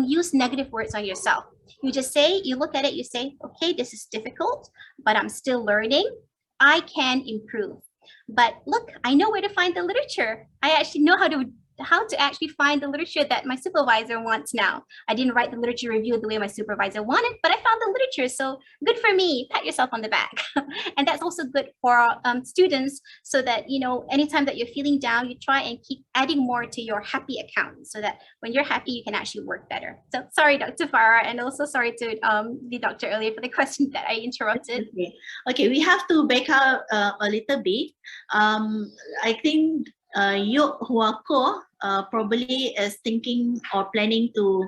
use negative words on yourself. You just say, you look at it, you say, okay, this is difficult, but I'm still learning. I can improve. But look, I know where to find the literature. I actually know how to actually find the literature that my supervisor wants now. I didn't write the literature review the way my supervisor wanted, but I found the literature. So good for me. Pat yourself on the back. And that's also good for students, so that, anytime that you're feeling down, you try and keep adding more to your happy account, so that when you're happy, you can actually work better. So sorry, Dr. Farrah, and also sorry to the doctor earlier for the question that I interrupted. Okay, we have to back up a little bit. I think Yuk Huako probably is thinking or planning to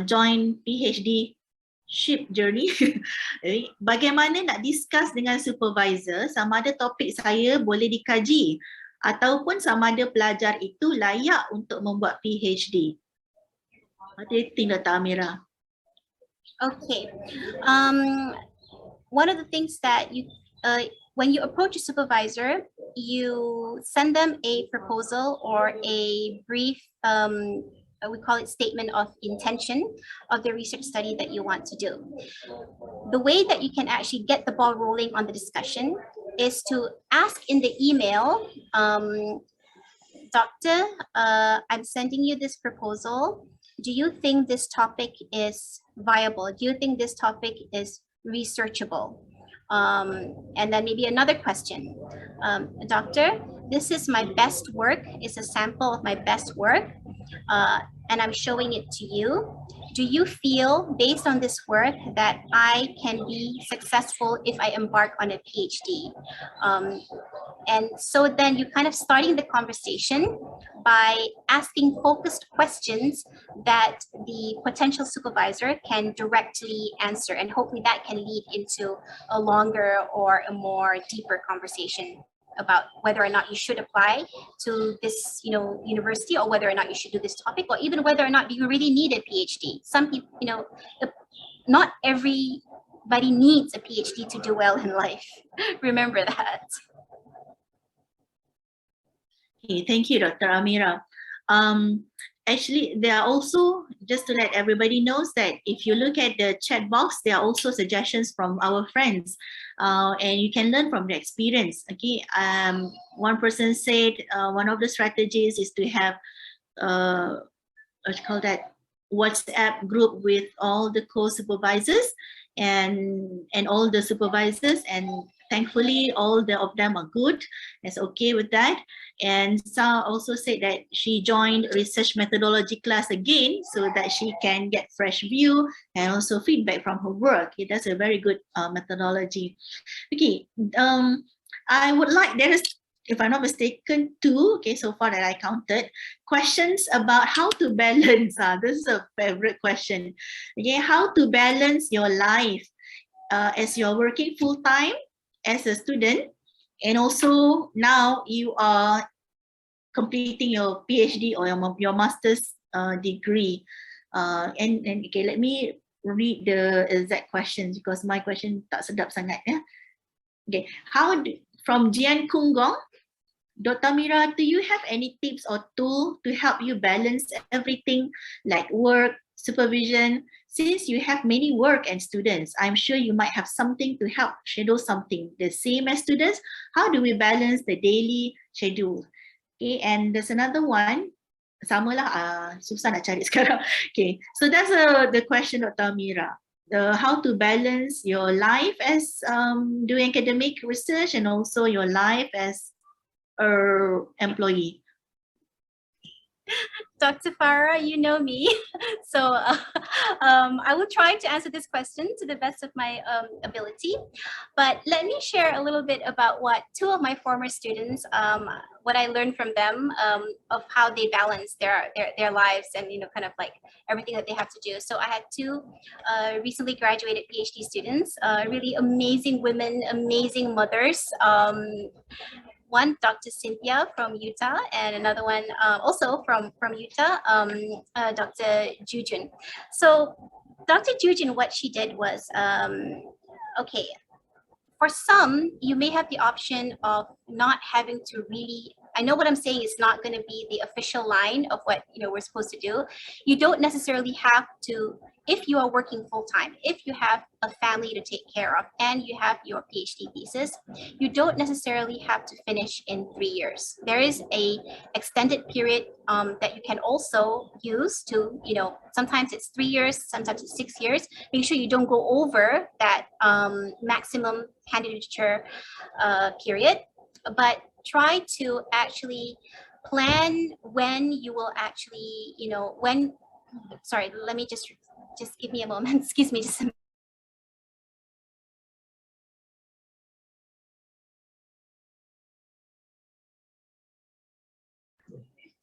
join PhD ship journey. Bagaimana nak discuss dengan supervisor sama ada topik saya boleh dikaji ataupun sama ada pelajar itu layak untuk membuat PhD. What do you think, Dr. Amira? Okay. One of the things that when you approach a supervisor, you send them a proposal or a brief, we call it statement of intention of the research study that you want to do. The way that you can actually get the ball rolling on the discussion is to ask in the email, Doctor, I'm sending you this proposal. do you think this topic is viable? Do you think this topic is researchable? And then maybe another question. Doctor, this is my best work. It's a sample of my best work, and I'm showing it to you. Do you feel, based on this work, that I can be successful if I embark on a PhD? And so then you kind of starting the conversation by asking focused questions that the potential supervisor can directly answer, and hopefully that can lead into a longer or a more deeper conversation about whether or not you should apply to this, university, or whether or not you should do this topic, or even whether or not you really need a PhD. Some people, not everybody needs a PhD to do well in life. Remember that. Okay, thank you, Dr. Amira. Actually, there are also, just to let everybody knows that if you look at the chat box, there are also suggestions from our friends, and you can learn from the experience. Okay, one person said one of the strategies is to have what you call that, WhatsApp group with all the co-supervisors and all the supervisors, and thankfully all of them are good. It's okay with that. And Sa also said that she joined research methodology class again so that she can get fresh view and also feedback from her work. Okay, that's a very good methodology. Okay, I would like, there is, if I'm not mistaken, two, okay, so far that I counted, questions about how to balance. This is a favorite question. Okay, how to balance your life as you're working full-time as a student, and also now you are completing your PhD or your master's degree. And okay, let me read the exact questions because my question tak sedap sangat. Yeah? Okay, from Jian Kunggong, Dr. Amira, do you have any tips or tool to help you balance everything like work, supervision? Since you have many work and students, I'm sure you might have something to help schedule something the same as students. How do we balance the daily schedule? Okay, and there's another one. Sama lah, susah nak cari sekarang. Okay, so that's the question, Dr. Amira. How to balance your life as doing academic research and also your life as an employee. Dr. Farrah, you know me. So I will try to answer this question to the best of my ability. But let me share a little bit about what two of my former students, what I learned from them of how they balance their lives and, kind of like everything that they have to do. So I had two recently graduated PhD students, really amazing women, amazing mothers. One, Dr. Cynthia from Utah, and another one also from Utah, Dr. Jujun. So Dr. Jujun, what she did was, okay, for some, you may have the option of not having to really, I know what I'm saying is not going to be the official line of what we're supposed to do. You don't necessarily have to, if you are working full-time, if you have a family to take care of and you have your PhD thesis, you don't necessarily have to finish in 3 years. There is a extended period that you can also use to, sometimes it's 3 years, sometimes it's 6 years. Make sure you don't go over that maximum candidature period, but try to actually plan when you will actually, sorry, let me just give me a moment. Excuse me, just a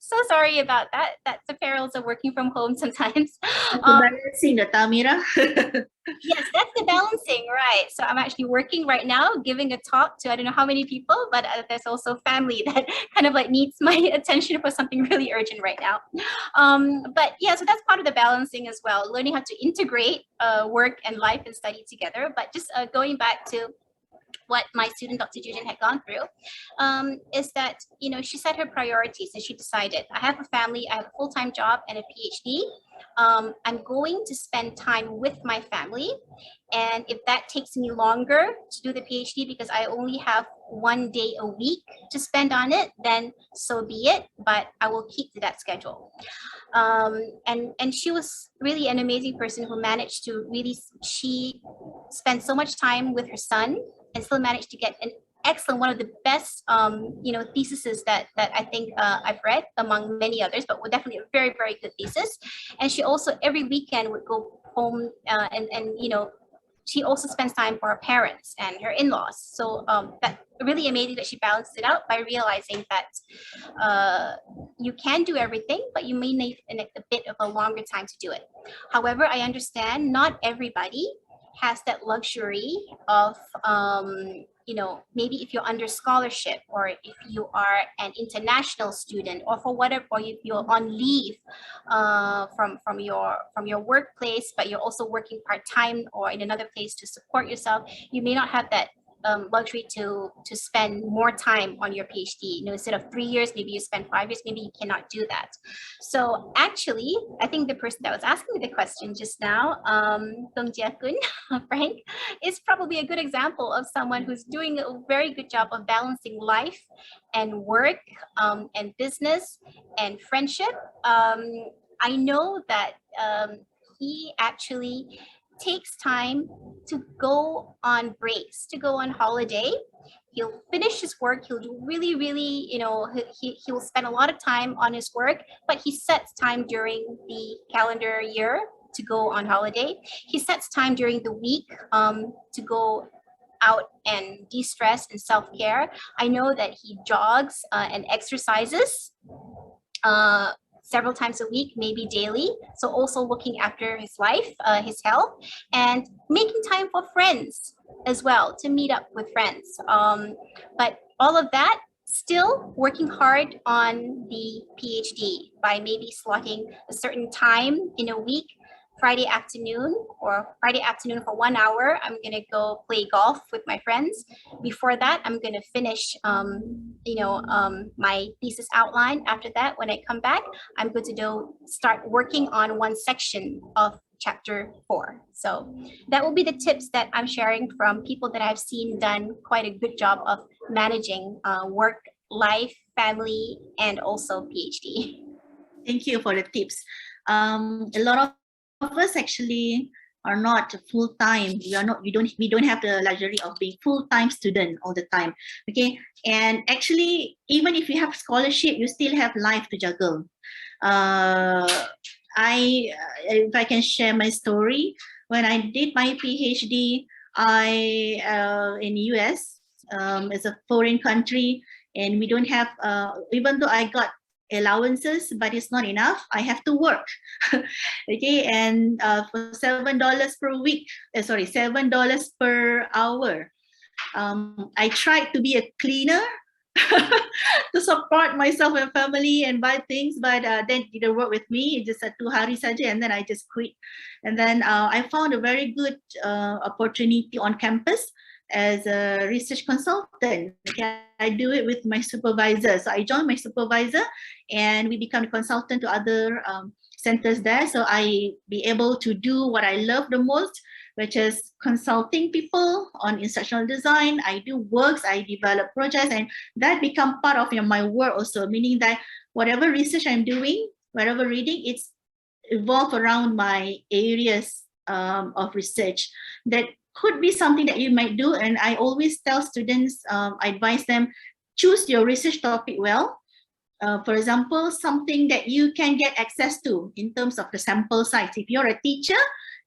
so sorry about that. That's the perils of working from home sometimes. Balancing, Dr. Amira. Yes, that's the balancing, right? So I'm actually working right now, giving a talk to I don't know how many people, but there's also family that kind of like needs my attention for something really urgent right now. But yeah, so that's part of the balancing as well, learning how to integrate work and life and study together. But just going back to what my student, Dr. Jujin, had gone through, is that, she set her priorities and she decided, I have a family, I have a full-time job and a PhD. I'm going to spend time with my family. And if that takes me longer to do the PhD because I only have 1 day a week to spend on it, then so be it, but I will keep to that schedule. And she was really an amazing person who managed to really, she spent so much time with her son and still managed to get an excellent, one of the best, theses that I think I've read among many others, but definitely a very, very good thesis. And she also every weekend would go home and she also spends time for her parents and her in-laws. So that really amazing that she balanced it out by realizing that you can do everything, but you may need a bit of a longer time to do it. However, I understand not everybody has that luxury of maybe if you're under scholarship or if you are an international student or for whatever, or if you're on leave from your workplace, but you're also working part-time or in another place to support yourself, you may not have that luxury to spend more time on your PhD. Instead of 3 years, maybe you spend 5 years, maybe you cannot do that. So actually, I think the person that was asking me the question just now, Dong Jia-kun, Frank, is probably a good example of someone who's doing a very good job of balancing life and work and business and friendship. I know that he actually takes time to go on breaks, to go on holiday. He'll finish his work. He'll do really, he will spend a lot of time on his work, but he sets time during the calendar year to go on holiday. He sets time during the week to go out and de-stress and self-care. I know that he jogs and exercises several times a week, maybe daily. So also looking after his life, his health, and making time for friends as well, to meet up with friends. But all of that, still working hard on the PhD by maybe slotting a certain time in a week, Friday afternoon for 1 hour, I'm gonna go play golf with my friends. Before that, I'm gonna finish, my thesis outline. After that, when I come back, I'm going to start working on one section of chapter 4. So that will be the tips that I'm sharing from people that I've seen done quite a good job of managing work, life, family, and also PhD. Thank you for the tips. A lot of us actually are not full-time. We don't have the luxury of being full-time student all the time. Okay, and actually, even if you have scholarship, you still have life to juggle. If I can share my story, when I did my PhD, in US, it's a foreign country, and we don't have, even though I got allowances, but it's not enough. I have to work. Okay, and for $7 per week, $7 per hour. I tried to be a cleaner to support myself and family and buy things, but then it didn't work with me. It just 2 hari saja, and then I just quit. And then I found a very good opportunity on campus as a research consultant. Okay, I do it with my supervisor. So I joined my supervisor and we become a consultant to other centers there. So I be able to do what I love the most, which is consulting people on instructional design. I do works, I develop projects, and that become part of my work also, meaning that whatever research I'm doing, whatever reading, it's evolved around my areas of research. That could be something that you might do. And I always tell students, I advise them, choose your research topic well. For example, something that you can get access to in terms of the sample size. If you're a teacher,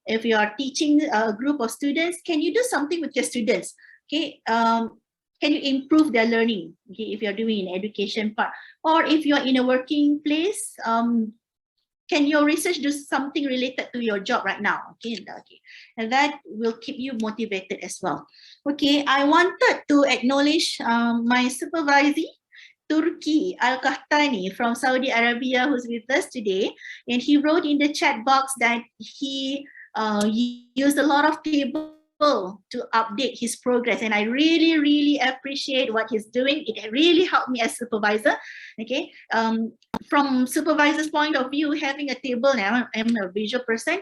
if you are teaching a group of students, can you do something with your students? Okay, can you improve their learning? Okay, if you're doing an education part, or if you're in a working place, can your research do something related to your job right now? Okay, and that will keep you motivated as well. Okay, I wanted to acknowledge my supervisor, Turki Al-Qahtani from Saudi Arabia, who's with us today. And he wrote in the chat box that he used a lot of tables to update his progress, and I really appreciate what he's doing. It really helped me as supervisor. Okay, from supervisor's point of view, having a table now, I'm a visual person.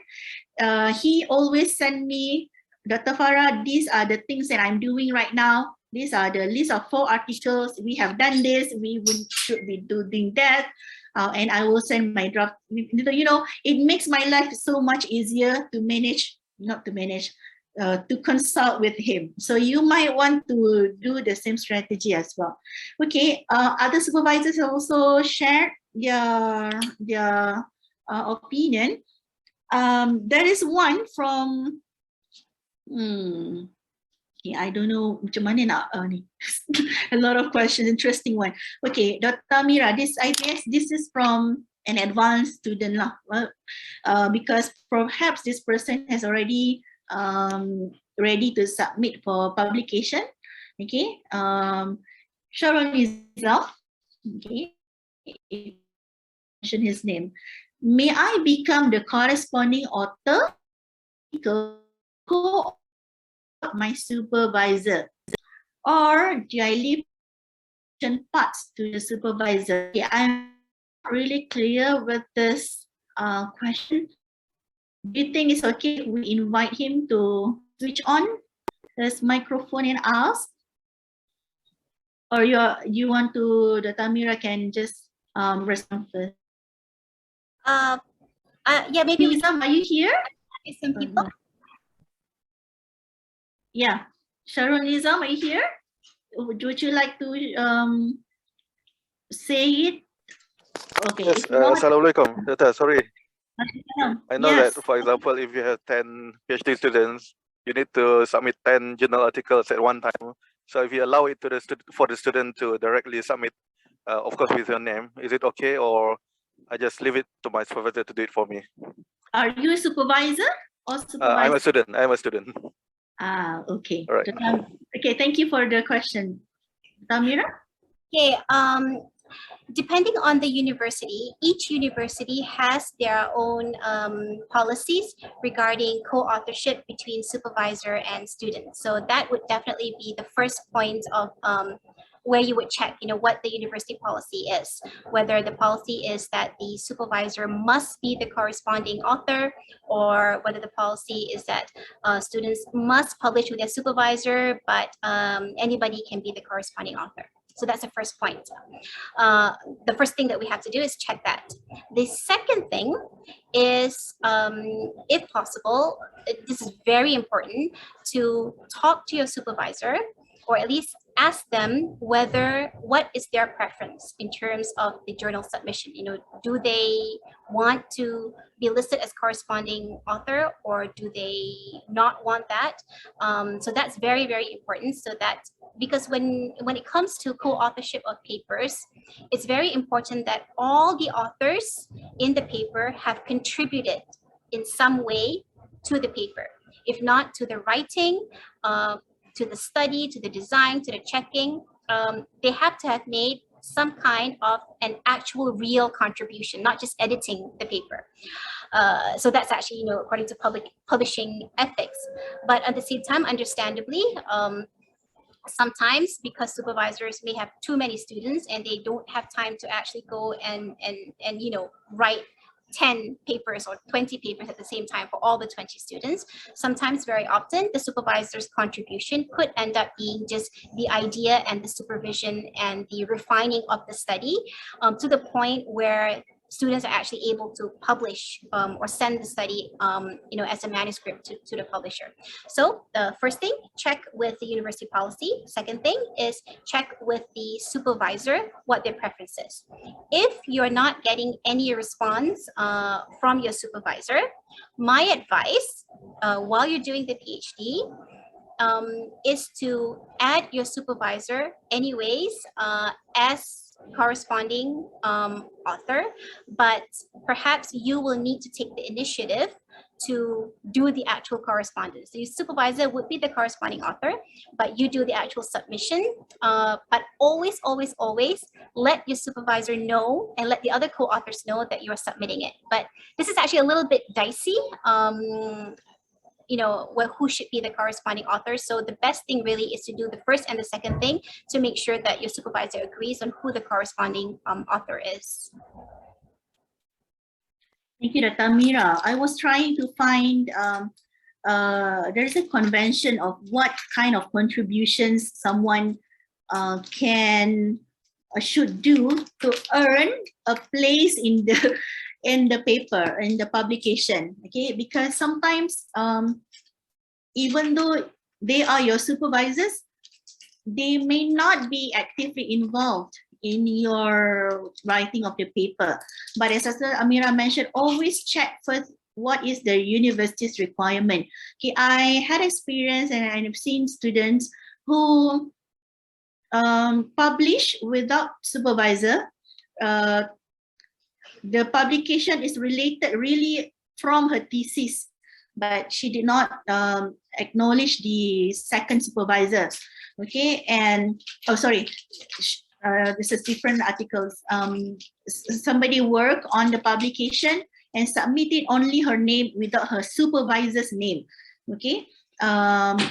He always send me, Dr. Farrah, these are the things that I'm doing right now. These are the list of 4 articles. We have done this. We should be doing that. And I will send my draft. You know, it makes my life so much easier to manage, not to manage, to consult with him. So you might want to do the same strategy as well. Okay, other supervisors also shared their opinion. There is one from, okay, I don't know macam mana nak ni. A lot of questions, interesting one. Okay, Dr. Amira, I guess this is from an advanced student lah. Well, because perhaps this person has already ready to submit for publication. Okay, Sharon Nizam. Okay, mention his name. May I become the corresponding author? My supervisor, or do I leave parts to the supervisor? Okay, I'm not really clear with this question. Do you think it's okay if we invite him to switch on his microphone and ask? Or you want to, the Amira can just respond first? Yeah, maybe we Nizam, are you here? some people. Yeah, Sharon Nizam, are you here? Would you like to say it? Okay. Yes, Assalamualaikum. Sorry. I know Yes. that, for example, if you have 10 PhD students, you need to submit 10 journal articles at one time. So if you allow it to for the student to directly submit, of course with your name, is it okay, or I just leave it to my supervisor to do it for me? Are you a supervisor or supervisor? I'm a student. I'm a student. Okay. All right. Okay, thank you for the question. Amira? Okay, depending on the university, each university has their own policies regarding co-authorship between supervisor and student. So that would definitely be the first point of where you would check, you know, what the university policy is, whether the policy is that the supervisor must be the corresponding author, or whether the policy is that students must publish with their supervisor, but anybody can be the corresponding author. So that's the first point. The first thing that we have to do is check that. The second thing is, if possible, this is very important, to talk to your supervisor, or at least ask them what is their preference in terms of the journal submission. You know, do they want to be listed as corresponding author, or do they not want that? So that's very important. So that, because when it comes to co-authorship of papers, it's very important that all the authors in the paper have contributed in some way to the paper. If not to the writing, to the study, to the design, to the checking, they have to have made some kind of an actual real contribution, not just editing the paper. So that's actually, you know, according to publishing ethics. But at the same time, understandably, sometimes because supervisors may have too many students and they don't have time to actually go and you know, write 10 papers or 20 papers at the same time for all the 20 students. Sometimes, very often, the supervisor's contribution could end up being just the idea and the supervision and the refining of the study, to the point where students are actually able to publish or send the study, you know, as a manuscript to the publisher. So the first thing, check with the university policy. Second thing is check with the supervisor what their preference is. If you're not getting any response from your supervisor, my advice while you're doing the PhD is to add your supervisor anyways as corresponding author, but perhaps you will need to take the initiative to do the actual correspondence. So your supervisor would be the corresponding author, but you do the actual submission. But always let your supervisor know and let the other co-authors know that you're submitting it. But this is actually a little bit dicey. who should be the corresponding author. So the best thing really is to do the first and the second thing to make sure that your supervisor agrees on who the corresponding author is. Thank you, Dr. Amira. I was trying to find, there's a convention of what kind of contributions someone should do to earn a place in the paper, in the publication, okay? Because sometimes, even though they are your supervisors, they may not be actively involved in your writing of the paper. But as Amira mentioned, always check first what is the university's requirement. Okay, I had experience and I've seen students who publish without supervisor. The publication is related really from her thesis, but she did not acknowledge the second supervisor. Okay, and this is different articles. Somebody worked on the publication and submitted only her name without her supervisor's name. Okay,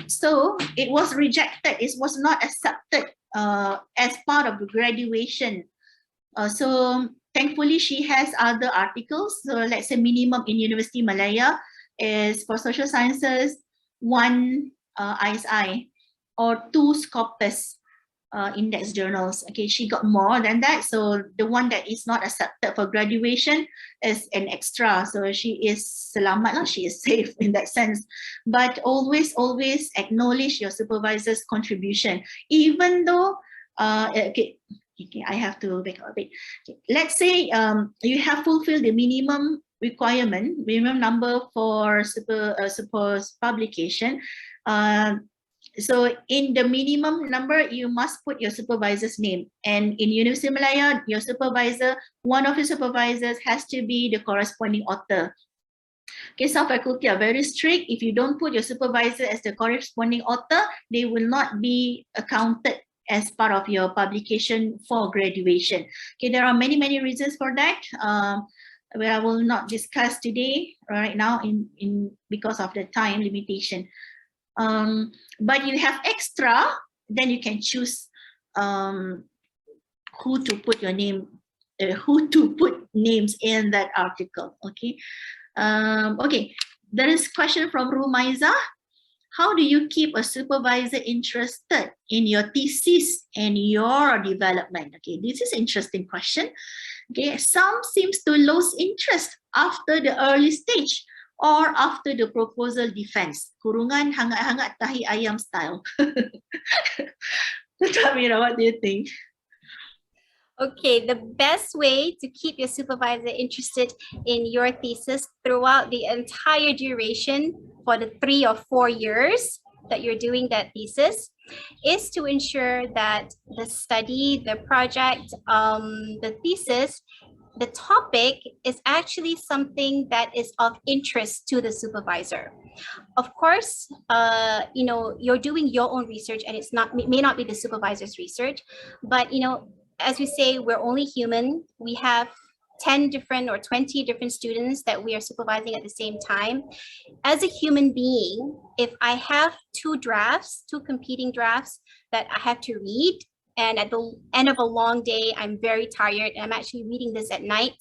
so it was rejected. It was not accepted as part of the graduation. So thankfully, she has other articles. So let's say minimum in University Malaya is for social sciences, 1 ISI or 2 Scopus index journals. Okay, she got more than that. So the one that is not accepted for graduation is an extra. So she is selamat lah, she is safe in that sense. But always acknowledge your supervisor's contribution, even though okay, I have to back up a bit. Okay. Let's say you have fulfilled the minimum requirement, minimum number for suppose publication. So in the minimum number, you must put your supervisor's name. And in University Malaya, your supervisor, one of your supervisors has to be the corresponding author. Okay, some faculty are very strict. If you don't put your supervisor as the corresponding author, they will not be accounted as part of your publication for graduation. Okay, there are many reasons for that. Where I will not discuss today right now because of the time limitation. But you have extra, then you can choose who to put your name, who to put names in that article. Okay. Okay. There is a question from Rumaiza. How do you keep a supervisor interested in your thesis and your development? Okay, this is an interesting question. Okay, some seems to lose interest after the early stage or after the proposal defense. Kurungan hangat-hangat tahi ayam style. Amira, what do you think? Okay, the best way to keep your supervisor interested in your thesis throughout the entire duration for the 3 or 4 years that you're doing that thesis is to ensure that the study, the project, the thesis, the topic is actually something that is of interest to the supervisor. Of course, you're doing your own research and it may not be the supervisor's research, but as we say, we're only human. We have 10 different or 20 different students that we are supervising at the same time. As a human being, if I have 2 competing drafts that I have to read, and at the end of a long day, I'm very tired, and I'm actually reading this at night,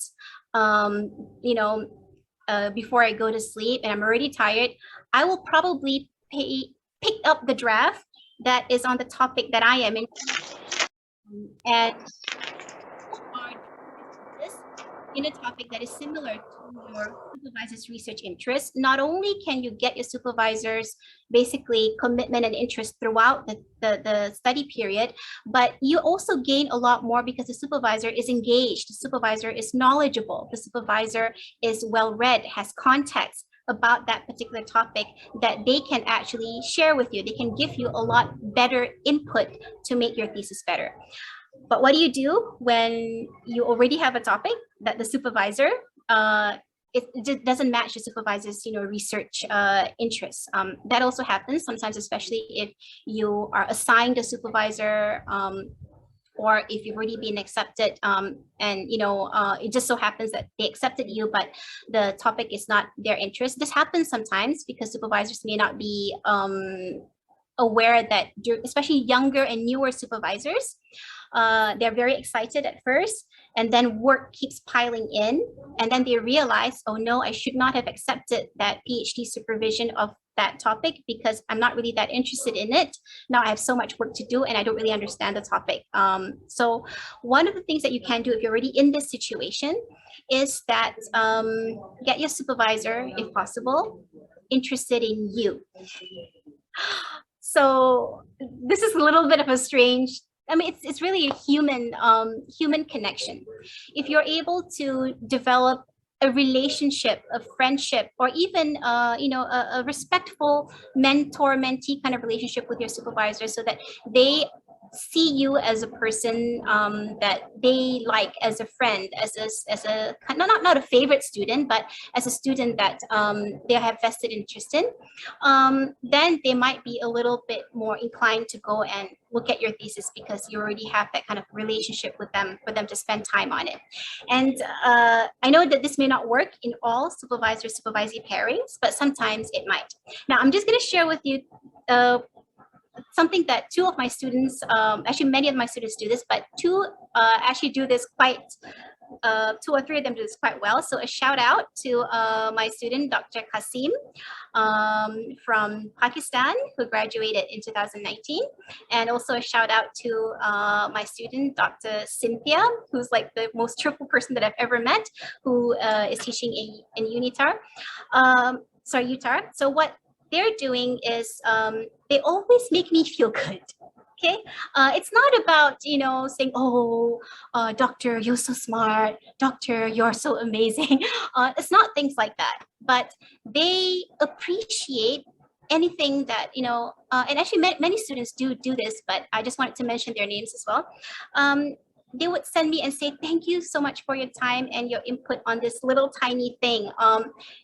before I go to sleep, and I'm already tired, I will probably pick up the draft that is on the topic that I am in, and in a topic that is similar to your supervisor's research interest. Not only can you get your supervisor's basically commitment and interest throughout the study period, but you also gain a lot more because the supervisor is engaged, the supervisor is knowledgeable, the supervisor is well-read, has context about that particular topic that they can actually share with you. They can give you a lot better input to make your thesis better. But what do you do when you already have a topic that the supervisor, it doesn't match the supervisor's research interests? That also happens sometimes, especially if you are assigned a supervisor or if you've already been accepted, and it just so happens that they accepted you, but the topic is not their interest. This happens sometimes because supervisors may not be aware that, especially younger and newer supervisors, they're very excited at first, and then work keeps piling in, and then they realize, oh no, I should not have accepted that PhD supervision of that topic because I'm not really that interested in it. Now I have so much work to do and I don't really understand the topic. So one of the things that you can do if you're already in this situation is that get your supervisor, if possible, interested in you. So this is a little bit of a strange, I mean, it's really a human connection. If you're able to develop a relationship, a friendship, or even a respectful mentor-mentee kind of relationship with your supervisor, so that they see you as a person that they like, as a friend, as a not a favorite student, but as a student that they have vested interest in, then they might be a little bit more inclined to go and look at your thesis because you already have that kind of relationship with them for them to spend time on it. And I know that this may not work in all supervisor-supervisee pairings, but sometimes it might. Now, I'm just going to share with you something that two of my students, actually many of my students do this, but two actually do this quite, 2 or 3 of them do this quite well. So a shout out to my student, Dr. Qasim from Pakistan, who graduated in 2019. And also a shout out to my student, Dr. Cynthia, who's like the most triple person that I've ever met, who is teaching in UTAR. So what they're doing is they always make me feel good. Okay, it's not about saying, oh, doctor, you're so smart, doctor, you're so amazing. It's not things like that, but they appreciate anything that and actually many students do this, but I just wanted to mention their names as well. They would send me and say, thank you so much for your time and your input on this little tiny thing.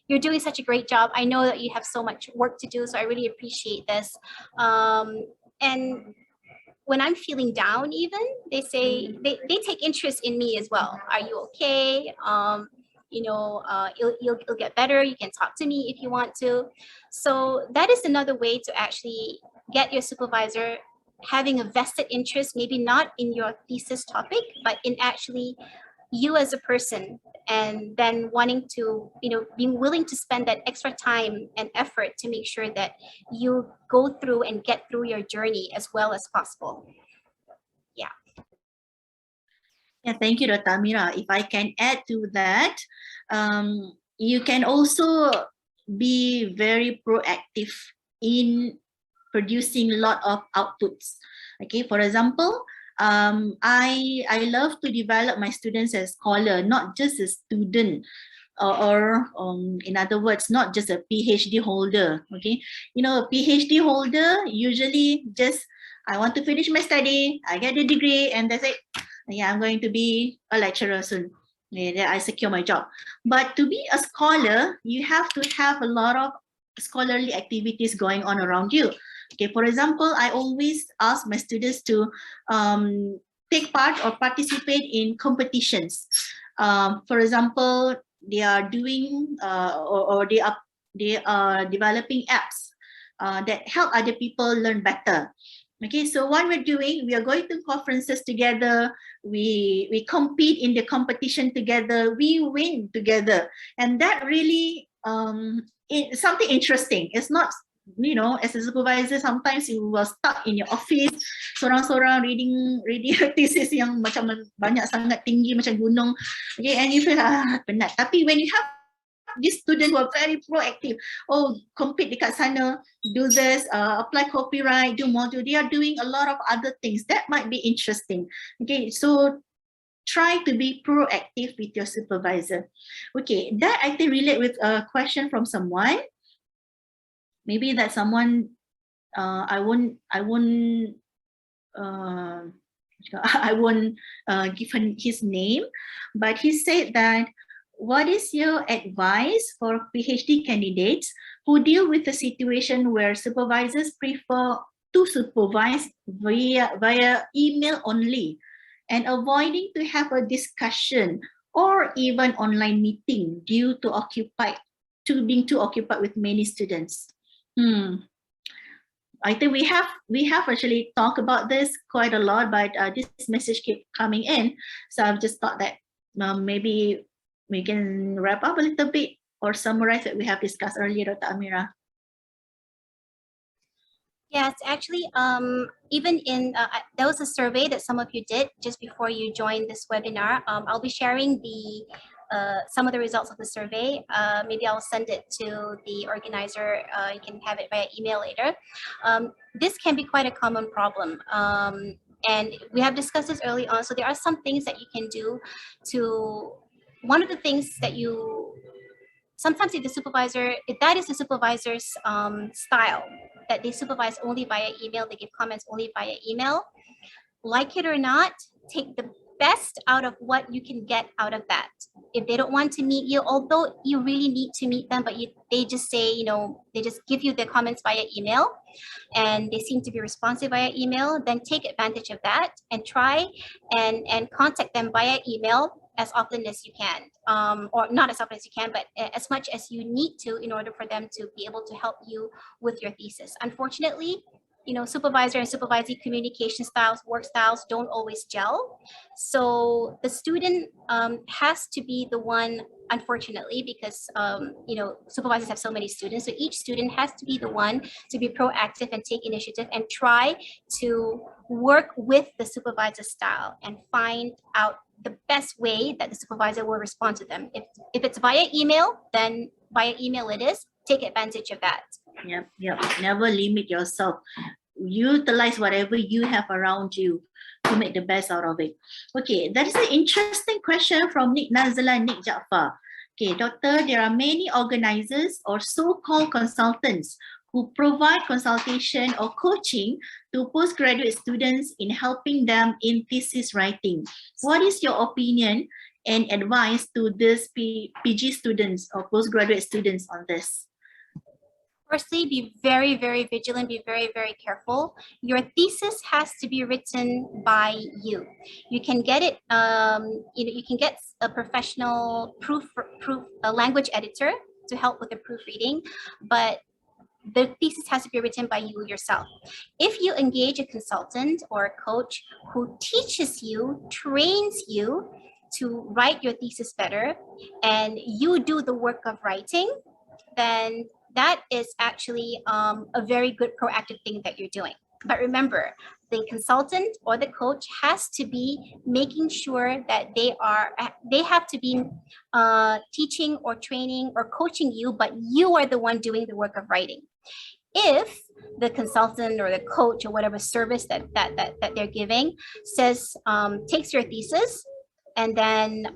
You're doing such a great job. I know that you have so much work to do, so I really appreciate this. And when I'm feeling down, even, they say, they take interest in me as well. Are you okay? You'll get better. You can talk to me if you want to. So that is another way to actually get your supervisor having a vested interest, maybe not in your thesis topic, but in actually you as a person, and then wanting to, being willing to spend that extra time and effort to make sure that you go through and get through your journey as well as possible. Yeah. Yeah, thank you, Dr. Amira. If I can add to that, you can also be very proactive in producing a lot of outputs. Okay, for example, I love to develop my students as scholar, not just a student, or in other words, not just a PhD holder. Okay, a PhD holder usually just, I want to finish my study, I get the degree, and that's it. Yeah, I'm going to be a lecturer soon. Yeah, I secure my job. But to be a scholar, you have to have a lot of scholarly activities going on around you. Okay, for example, I always ask my students to take part or participate in competitions. For example, they are doing or they are developing apps that help other people learn better. Okay, so what we're doing, we are going to conferences together, we compete in the competition together, we win together, and that really is something interesting. It's not, as a supervisor, sometimes you will stuck in your office, sorang-sorang reading thesis yang macam banyak sangat tinggi macam gunung, okay, and you feel penat. Tapi when you have these students who are very proactive, compete dekat sana, do this, apply copyright, do module, they are doing a lot of other things that might be interesting. Okay, so try to be proactive with your supervisor. Okay, that I think relate with a question from someone. Maybe that someone, I won't give his name, but he said that, what is your advice for PhD candidates who deal with a situation where supervisors prefer to supervise via email only? and avoiding to have a discussion or even online meeting due to being too occupied with many students. I think we have actually talked about this quite a lot, but this message keep coming in. So I've just thought that maybe we can wrap up a little bit or summarize what we have discussed earlier, Dr. Amira. Yes, actually, even in there was a survey that some of you did just before you joined this webinar. I'll be sharing the some of the results of the survey. Maybe I'll send it to the organizer. You can have it via email later. This can be quite a common problem. And we have discussed this early on. So there are some things that you can do to, one of the things that you, sometimes if that is the supervisor's style, that they supervise only via email, they give comments only via email, like it or not, take the best out of what you can get out of that. If they don't want to meet you, although you really need to meet them, but they just say, they just give you their comments via email and they seem to be responsive via email, then take advantage of that and try and contact them via email as often as you can, or not as often as you can, but as much as you need to in order for them to be able to help you with your thesis. Unfortunately, supervisor and supervisee communication styles, work styles don't always gel. So the student has to be the one, unfortunately, because supervisors have so many students. So each student has to be the one to be proactive and take initiative and try to work with the supervisor style and find out the best way that the supervisor will respond to them. If it's via email, then via email it is. Take advantage of that. Yep. Never limit yourself. Utilize whatever you have around you to make the best out of it. Okay, that is an interesting question from Nick Nazala, Nick Jafar. Okay, doctor, there are many organizers or so-called consultants who provide consultation or coaching to postgraduate students in helping them in thesis writing. What is your opinion and advice to these PG students or postgraduate students on this? Firstly, be very, very vigilant, be very, very careful. Your thesis has to be written by you. You can get it, you can get a professional a language editor to help with the proofreading, but the thesis has to be written by you yourself. If you engage a consultant or a coach who teaches you, trains you to write your thesis better, and you do the work of writing, then that is actually a very good proactive thing that you're doing. But remember, the consultant or the coach has to be making sure that they have to be teaching or training or coaching you, but you are the one doing the work of writing. If the consultant or the coach or whatever service that they're giving says, takes your thesis and then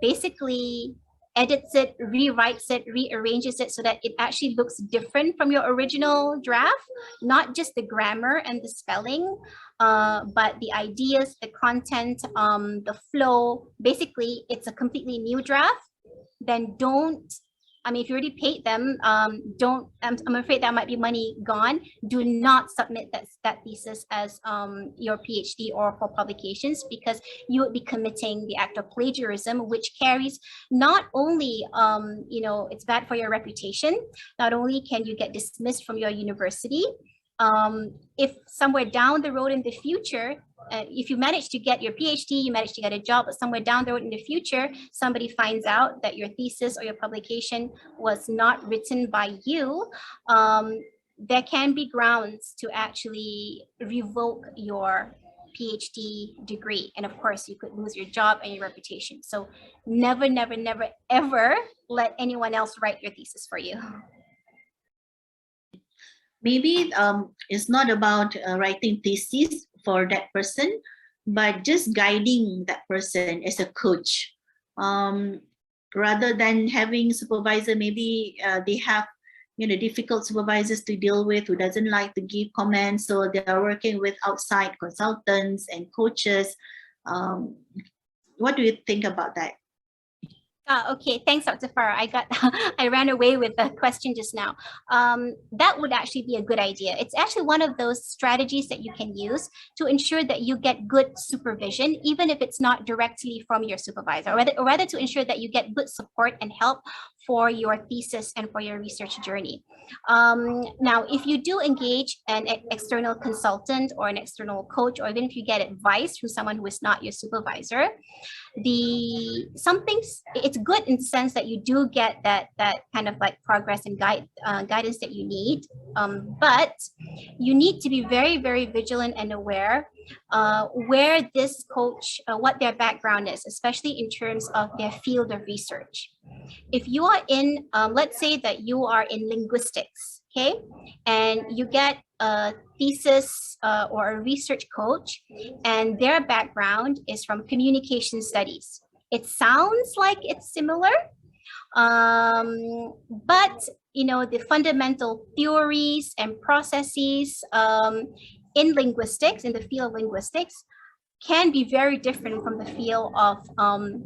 basically edits it, rewrites it, rearranges it so that it actually looks different from your original draft, not just the grammar and the spelling, but the ideas, the content, the flow. Basically, it's a completely new draft. Then don't, if you already paid them, I'm afraid that might be money gone. Do not submit that thesis as your PhD or for publications, because you would be committing the act of plagiarism, which carries not only, it's bad for your reputation. Not only can you get dismissed from your university, if somewhere down the road in the future, if you manage to get your PhD, you manage to get a job, but somewhere down the road in the future, somebody finds out that your thesis or your publication was not written by you, there can be grounds to actually revoke your PhD degree. And of course, you could lose your job and your reputation. So never, never, never, ever let anyone else write your thesis for you. Maybe it's not about writing thesis for that person, but just guiding that person as a coach. Rather than having supervisor, maybe they have difficult supervisors to deal with who doesn't like to give comments, so they are working with outside consultants and coaches. What do you think about that? Okay, thanks, Dr. Farrah. I ran away with the question just now. That would actually be a good idea. It's actually one of those strategies that you can use to ensure that you get good supervision, even if it's not directly from your supervisor, or rather to ensure that you get good support and help for your thesis and for your research journey. Now, if you do engage an external consultant or an external coach, or even if you get advice from someone who is not your supervisor, it's good in the sense that you do get that kind of like progress and guidance that you need, but you need to be very, very vigilant and aware where this coach, what their background is, especially in terms of their field of research. If you are in, let's say that you are in linguistics, okay, and you get a thesis or a research coach, and their background is from communication studies. It sounds like it's similar, but the fundamental theories and processes in linguistics, in the field of linguistics, can be very different from the field of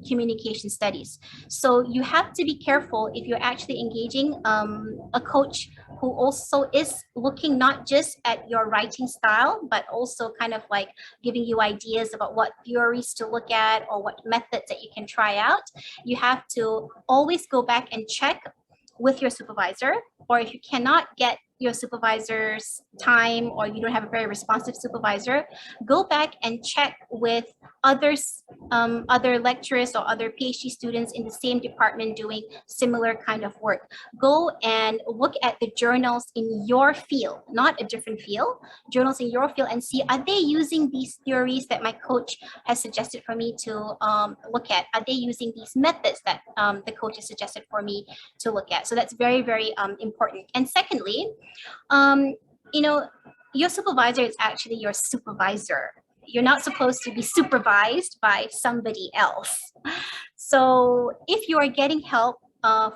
communication studies. So you have to be careful if you're actually engaging a coach who also is looking not just at your writing style, but also kind of like giving you ideas about what theories to look at or what methods that you can try out. You have to always go back and check with your supervisor, or if you cannot get your supervisor's time, or you don't have a very responsive supervisor, go back and check with others, other lecturers or other PhD students in the same department doing similar kind of work. Go and look at the journals in your field, not a different field, journals in your field, and see, are they using these theories that my coach has suggested for me to look at? Are they using these methods that the coach has suggested for me to look at? So that's very, very important. And secondly, your supervisor is actually your supervisor. You're not supposed to be supervised by somebody else. So if you are getting help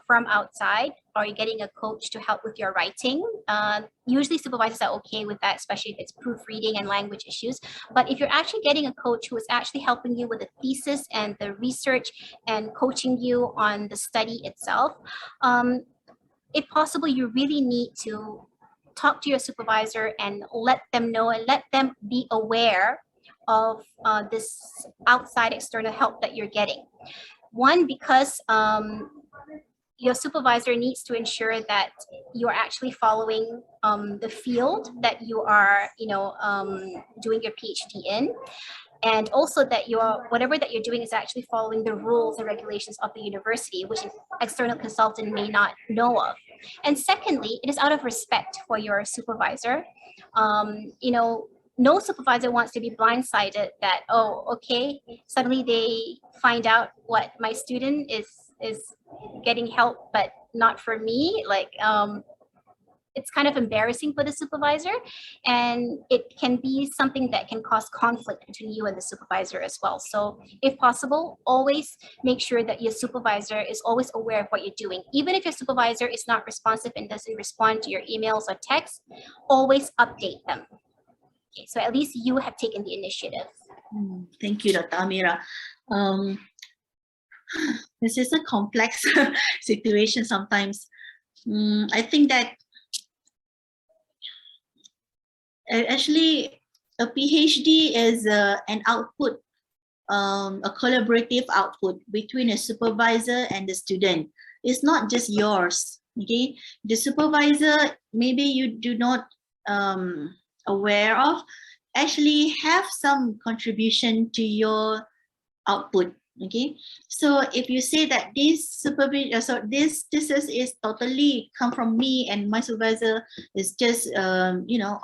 from outside, or you're getting a coach to help with your writing, usually supervisors are okay with that, especially if it's proofreading and language issues. But if you're actually getting a coach who is actually helping you with the thesis and the research and coaching you on the study itself, if possible, you really need to talk to your supervisor and let them know and let them be aware of this outside external help that you're getting. One, because your supervisor needs to ensure that you're actually following the field that you are, doing your PhD in. And also that whatever that you're doing is actually following the rules and regulations of the university, which an external consultant may not know of. And secondly, it is out of respect for your supervisor. No supervisor wants to be blindsided that, oh, okay, suddenly they find out what my student is getting help, but not for me. It's kind of embarrassing for the supervisor, and it can be something that can cause conflict between you and the supervisor as well. So if possible, always make sure that your supervisor is always aware of what you're doing. Even if your supervisor is not responsive and doesn't respond to your emails or texts, always update them. Okay, so at least you have taken the initiative. Thank you, Dr. Amira. This is a complex situation sometimes. I think that actually a PhD is an output, a collaborative output between a supervisor and the student. It's not just yours, okay? The supervisor, maybe you do not aware of, actually have some contribution to your output. Okay, so if you say that this supervision, so this is totally come from me and my supervisor is just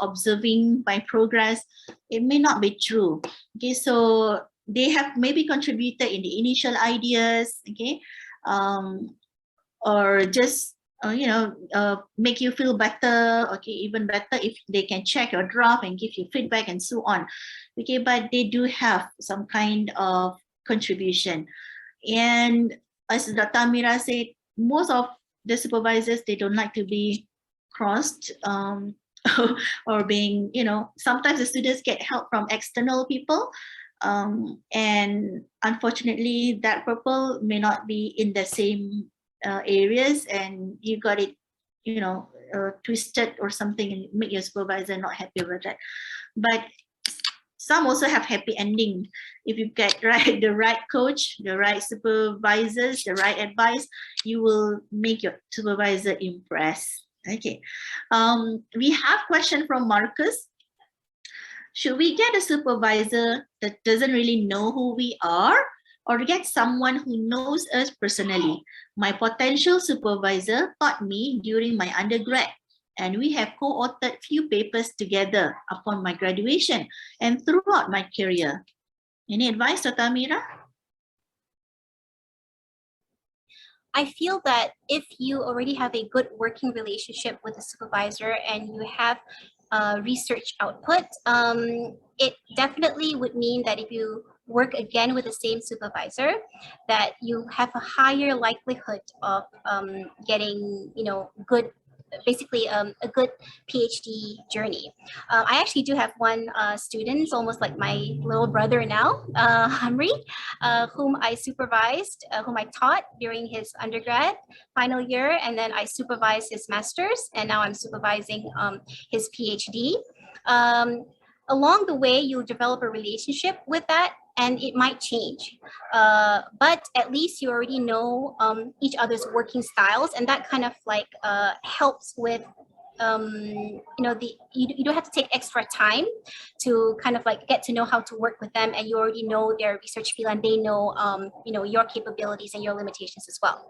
observing my progress, it may not be true. Okay, so they have maybe contributed in the initial ideas, okay, or just make you feel better, okay, even better if they can check your draft and give you feedback and so on. Okay, but they do have some kind of contribution. And as Dr. Amira said, most of the supervisors, they don't like to be crossed or being, sometimes the students get help from external people. And unfortunately, that purple may not be in the same areas, and you got it, you know, twisted or something, and make your supervisor not happy with that. But some also have happy ending. If you get the right coach, the right supervisors, the right advice, you will make your supervisor impressed. Okay. We have question from Marcus. Should we get a supervisor that doesn't really know who we are, or get someone who knows us personally? My potential supervisor taught me during my undergrad, and we have co-authored few papers together upon my graduation and throughout my career. Any advice, Dr. Amira? I feel that if you already have a good working relationship with a supervisor and you have research output, it definitely would mean that if you work again with the same supervisor, that you have a higher likelihood of getting, you know, good, basically a good PhD journey. I actually do have one student, almost like my little brother now, Amri, whom I supervised, whom I taught during his undergrad final year, and then I supervised his master's, and now I'm supervising his PhD. Along the way, you develop a relationship with that, and it might change. But at least you already know each other's working styles, and that kind of like helps with, you know, you don't have to take extra time to kind of like get to know how to work with them, and you already know their research field, and they know, you know, your capabilities and your limitations as well.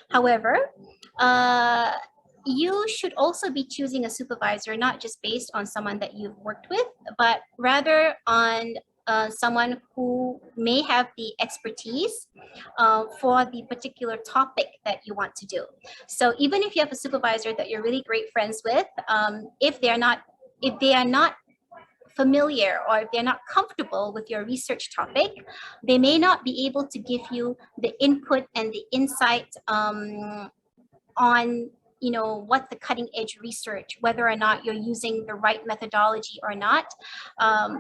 However, you should also be choosing a supervisor not just based on someone that you've worked with, but rather on someone who may have the expertise for the particular topic that you want to do. So even if you have a supervisor that you're really great friends with, if they are not familiar, or if they're not comfortable with your research topic, they may not be able to give you the input and the insight on, you know, what the cutting edge research, whether or not you're using the right methodology or not.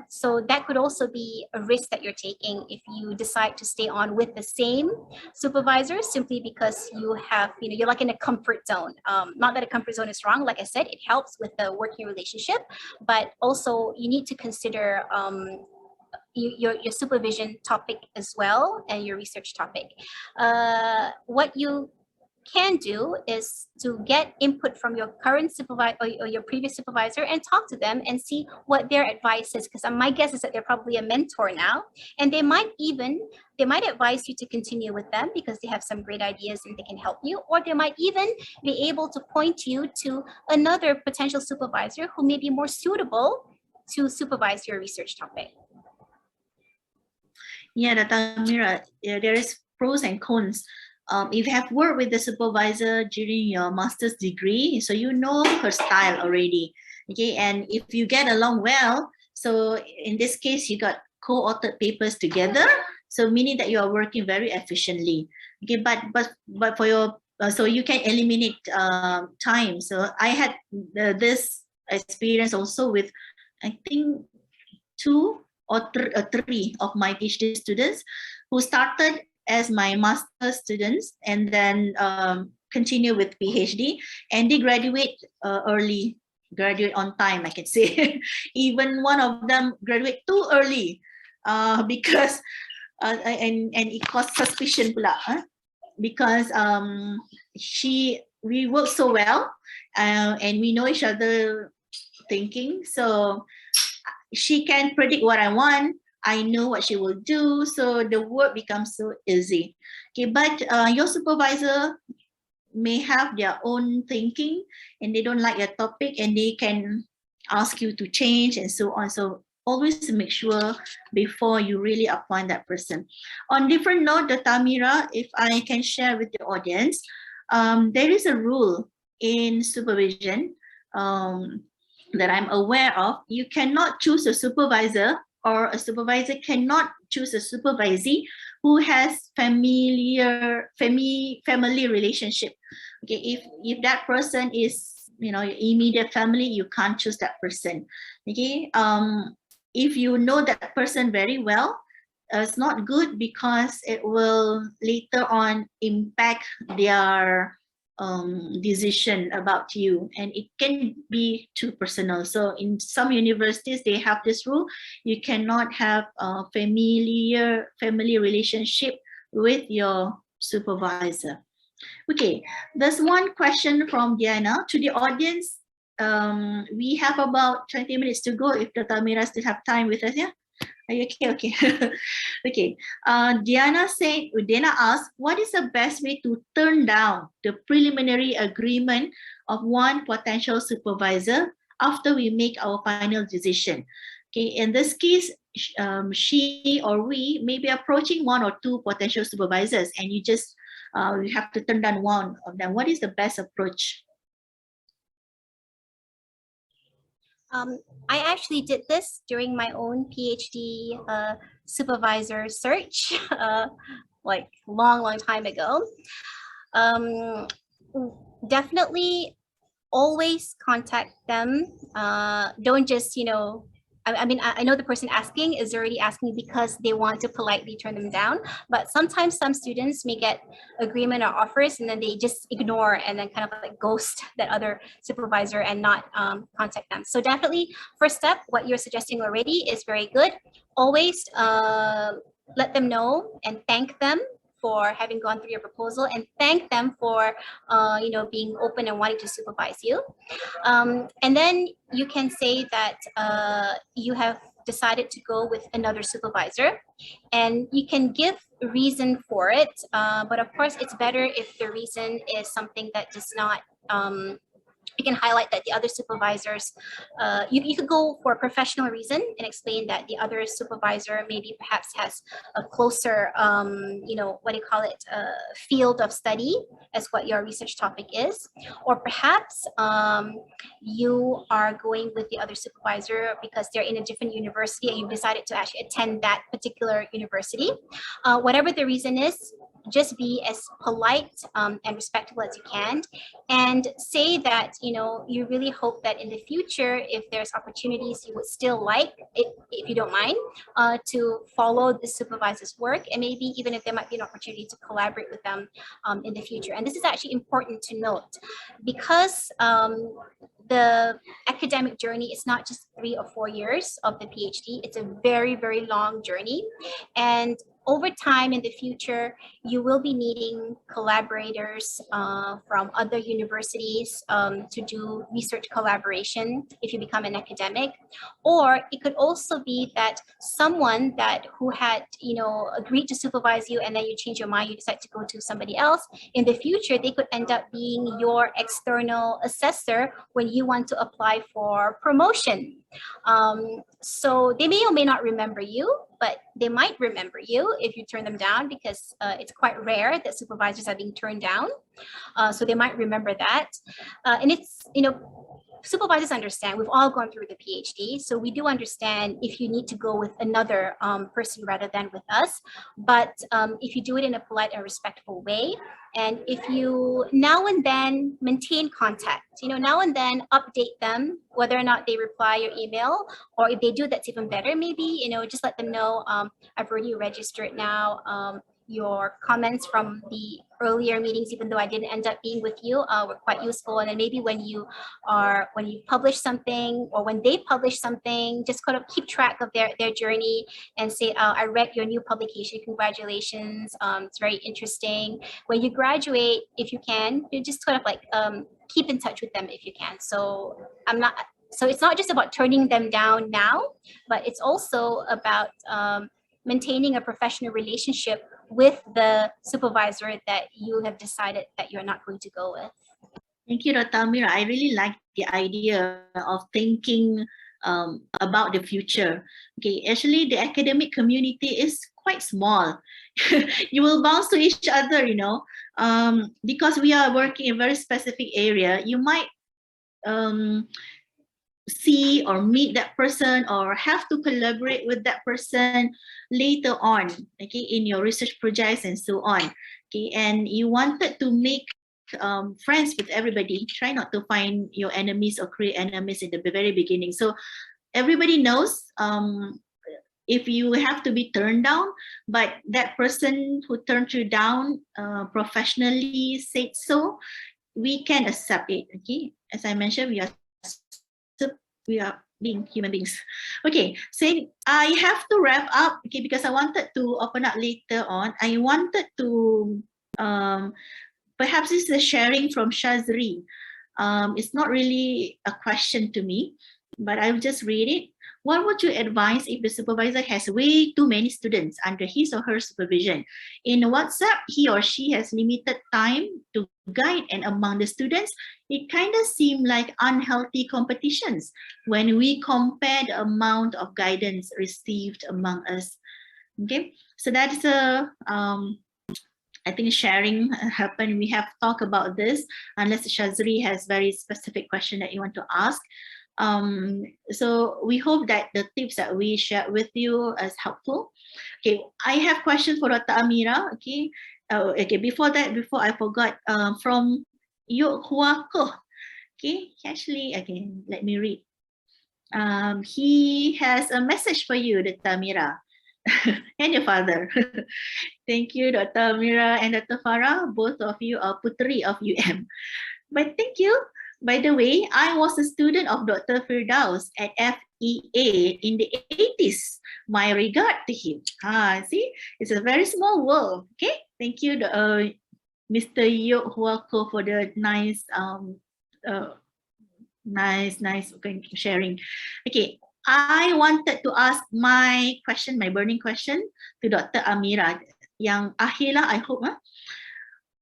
So that could also be a risk that you're taking if you decide to stay on with the same supervisor, simply because you have, you know, you're like in a comfort zone. Not that a comfort zone is wrong. Like I said, it helps with the working relationship, but also you need to consider your supervision topic as well, and your research topic. What you can do is to get input from your current supervisor or your previous supervisor and talk to them and see what their advice is, because my guess is that they're probably a mentor now, and they might advise you to continue with them because they have some great ideas and they can help you, or they might even be able to point you to another potential supervisor who may be more suitable to supervise your research topic. Yeah, Dr. Amira, yeah, there is pros and cons. If you have worked with the supervisor during your master's degree, so you know her style already, okay? And if you get along well, so in this case, you got co-authored papers together, so meaning that you are working very efficiently, okay? But for your, so you can eliminate time. So I had this experience also with, I think, 2 or 3 of my PhD students who started as my master students and then continue with PhD, and they graduate early, graduate on time, I can say. Even one of them graduate too early because and it caused suspicion pula, because we work so well and we know each other thinking, so she can predict what I want. I know what she will do, so the work becomes so easy. Okay, but your supervisor may have their own thinking and they don't like your topic and they can ask you to change and so on. So always make sure before you really appoint that person. On different note, Dr. Amira, if I can share with the audience, there is a rule in supervision that I'm aware of. You cannot choose a supervisor, or a supervisor cannot choose a supervisee who has family relationship. Okay, if that person is, you know, your immediate family, you can't choose that person. Okay, if you know that person very well, it's not good because it will later on impact their decision about you, and it can be too personal. So in some universities, they have this rule: you cannot have a family relationship with your supervisor. Okay, there's one question from Diana to the audience. We have about 20 minutes to go if Dr. Amira still have time with us. Yeah, are you okay? Okay. Okay. Diana asked, what is the best way to turn down the preliminary agreement of one potential supervisor after we make our final decision? Okay, in this case, she or we may be approaching one or two potential supervisors, and you have to turn down one of them. What is the best approach? I actually did this during my own PhD supervisor search, like long time ago. Definitely always contact them. Don't just, I mean, I know the person asking is already asking because they want to politely turn them down, but sometimes some students may get agreement or offers and then they just ignore and then kind of like ghost that other supervisor and not contact them. So definitely first step, what you're suggesting already is very good. Always let them know and thank them for having gone through your proposal, and thank them for being open and wanting to supervise you. And then you can say that you have decided to go with another supervisor, and you can give a reason for it. But of course, it's better if the reason is something that does not you can highlight that the other supervisors, you could go for a professional reason and explain that the other supervisor maybe perhaps has a closer, field of study as what your research topic is. Or perhaps you are going with the other supervisor because they're in a different university and you've decided to actually attend that particular university. Whatever the reason is, just be as polite and respectful as you can, and say that you really hope that in the future, if there's opportunities, you would still like it, if you don't mind, to follow the supervisor's work, and maybe even if there might be an opportunity to collaborate with them in the future. And this is actually important to note because the academic journey is not just 3 or 4 years of the PhD. It's a very, very long journey. And over time in the future, you will be needing collaborators from other universities to do research collaboration if you become an academic. Or it could also be that someone who had agreed to supervise you and then you change your mind, you decide to go to somebody else. In the future, they could end up being your external assessor when you want to apply for promotion. So they may or may not remember you, but they might remember you if you turn them down, because it's quite rare that supervisors are being turned down. So they might remember that. And it's, supervisors understand, we've all gone through the PhD, so we do understand if you need to go with another person rather than with us. But if you do it in a polite and respectful way, and if you now and then maintain contact, now and then update them, whether or not they reply your email, or if they do, that's even better. Maybe, just let them know, I've already registered now. Your comments from the earlier meetings, even though I didn't end up being with you, were quite useful. And then maybe when you publish something, or when they publish something, just kind of keep track of their journey and say, I read your new publication, congratulations, it's very interesting. When you graduate, if you can, you just kind of like keep in touch with them if you can. So it's not just about turning them down now, but it's also about maintaining a professional relationship with the supervisor that you have decided that you're not going to go with. Thank you, Dr. Amira. I really like the idea of thinking about the future. Okay, actually, the academic community is quite small. You will bounce to each other, because we are working in a very specific area. You might see or meet that person or have to collaborate with that person later on, okay, in your research projects and so on. Okay, and you wanted to make friends with everybody. Try not to find your enemies or create enemies in the very beginning. So everybody knows if you have to be turned down, but that person who turned you down professionally said so, we can accept it. Okay, as I mentioned, we are being human beings. Okay, so I have to wrap up. Okay, because I wanted to open up later on. I wanted to perhaps this is a sharing from Shazri. It's not really a question to me, but I'll just read it. What would you advise if the supervisor has way too many students under his or her supervision? In WhatsApp, he or she has limited time to guide, and among the students, it kind of seemed like unhealthy competitions when we compare the amount of guidance received among us. Okay, so that's a I think sharing happened. We have talked about this, unless Shazri has very specific question that you want to ask. So we hope that the tips that we shared with you is helpful. Okay, I have questions for Dr. Amira. Okay, okay. Before that, before I forgot, from Yok Hua Ko. Okay, actually, okay, let me read. He has a message for you, Dr. Amira, and your father. Thank you, Dr. Amira and Dr. Farrah. Both of you are putri of UM. But thank you. By the way, I was a student of Dr. Firdaus at FEA in the 80s. My regard to him. See, it's a very small world. Okay, thank you, Mr. Yok Huako, for the nice, nice sharing. Okay, I wanted to ask my question, my burning question to Dr. Amira. Yang akhir lah, I hope.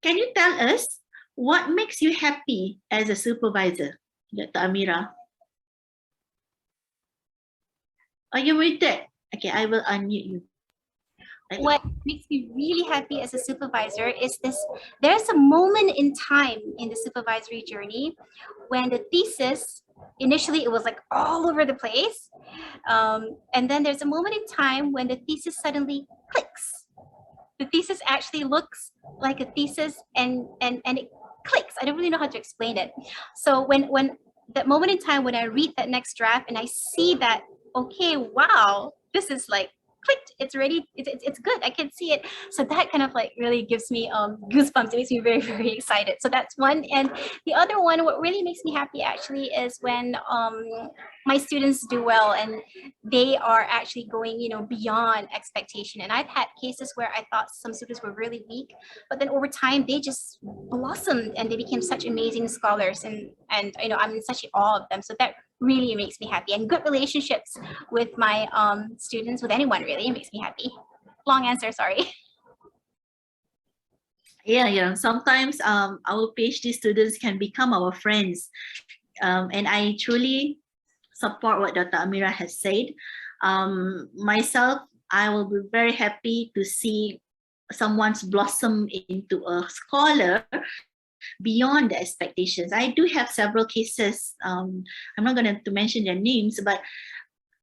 Can you tell us what makes you happy as a supervisor, Dr. Amira? Are you muted? Okay, I will unmute you. What makes me really happy as a supervisor is this: there's a moment in time in the supervisory journey when the thesis, initially it was like all over the place. And then there's a moment in time when the thesis suddenly clicks. The thesis actually looks like a thesis and it clicks. I don't really know how to explain it. So when that moment in time when I read that next draft and I see that, okay, wow, this is like clicked, it's ready, it's good, I can see it. So that kind of like really gives me goosebumps. It makes me very, very excited. So that's one. And the other one, what really makes me happy actually is when my students do well and they are actually going, you know, beyond expectation. And I've had cases where I thought some students were really weak, but then over time they just blossomed and they became such amazing scholars. And you know, I'm in such awe of them. So that really makes me happy. And good relationships with my students, with anyone really, makes me happy. Long answer, sorry. Yeah. Sometimes our PhD students can become our friends. And I truly support what Dr. Amira has said. Myself, I will be very happy to see someone's blossom into a scholar beyond the expectations. I do have several cases. I'm not going to mention their names, but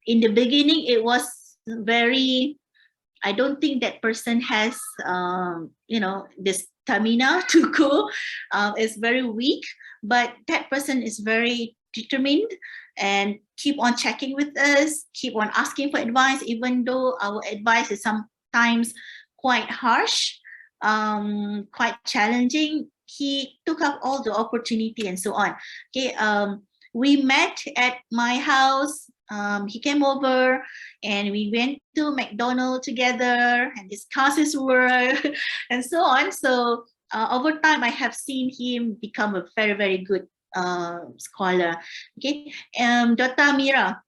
in the beginning, it was very, I don't think that person has, you know, this stamina to go. It's very weak, but that person is very determined and keep on checking with us, keep on asking for advice, even though our advice is sometimes quite harsh, quite challenging. He took up all the opportunity and so on. Okay, we met at my house. He came over and we went to McDonald's together and discussed his work and so on. So over time, I have seen him become a very, very good scholar. Okay, Dr. Amira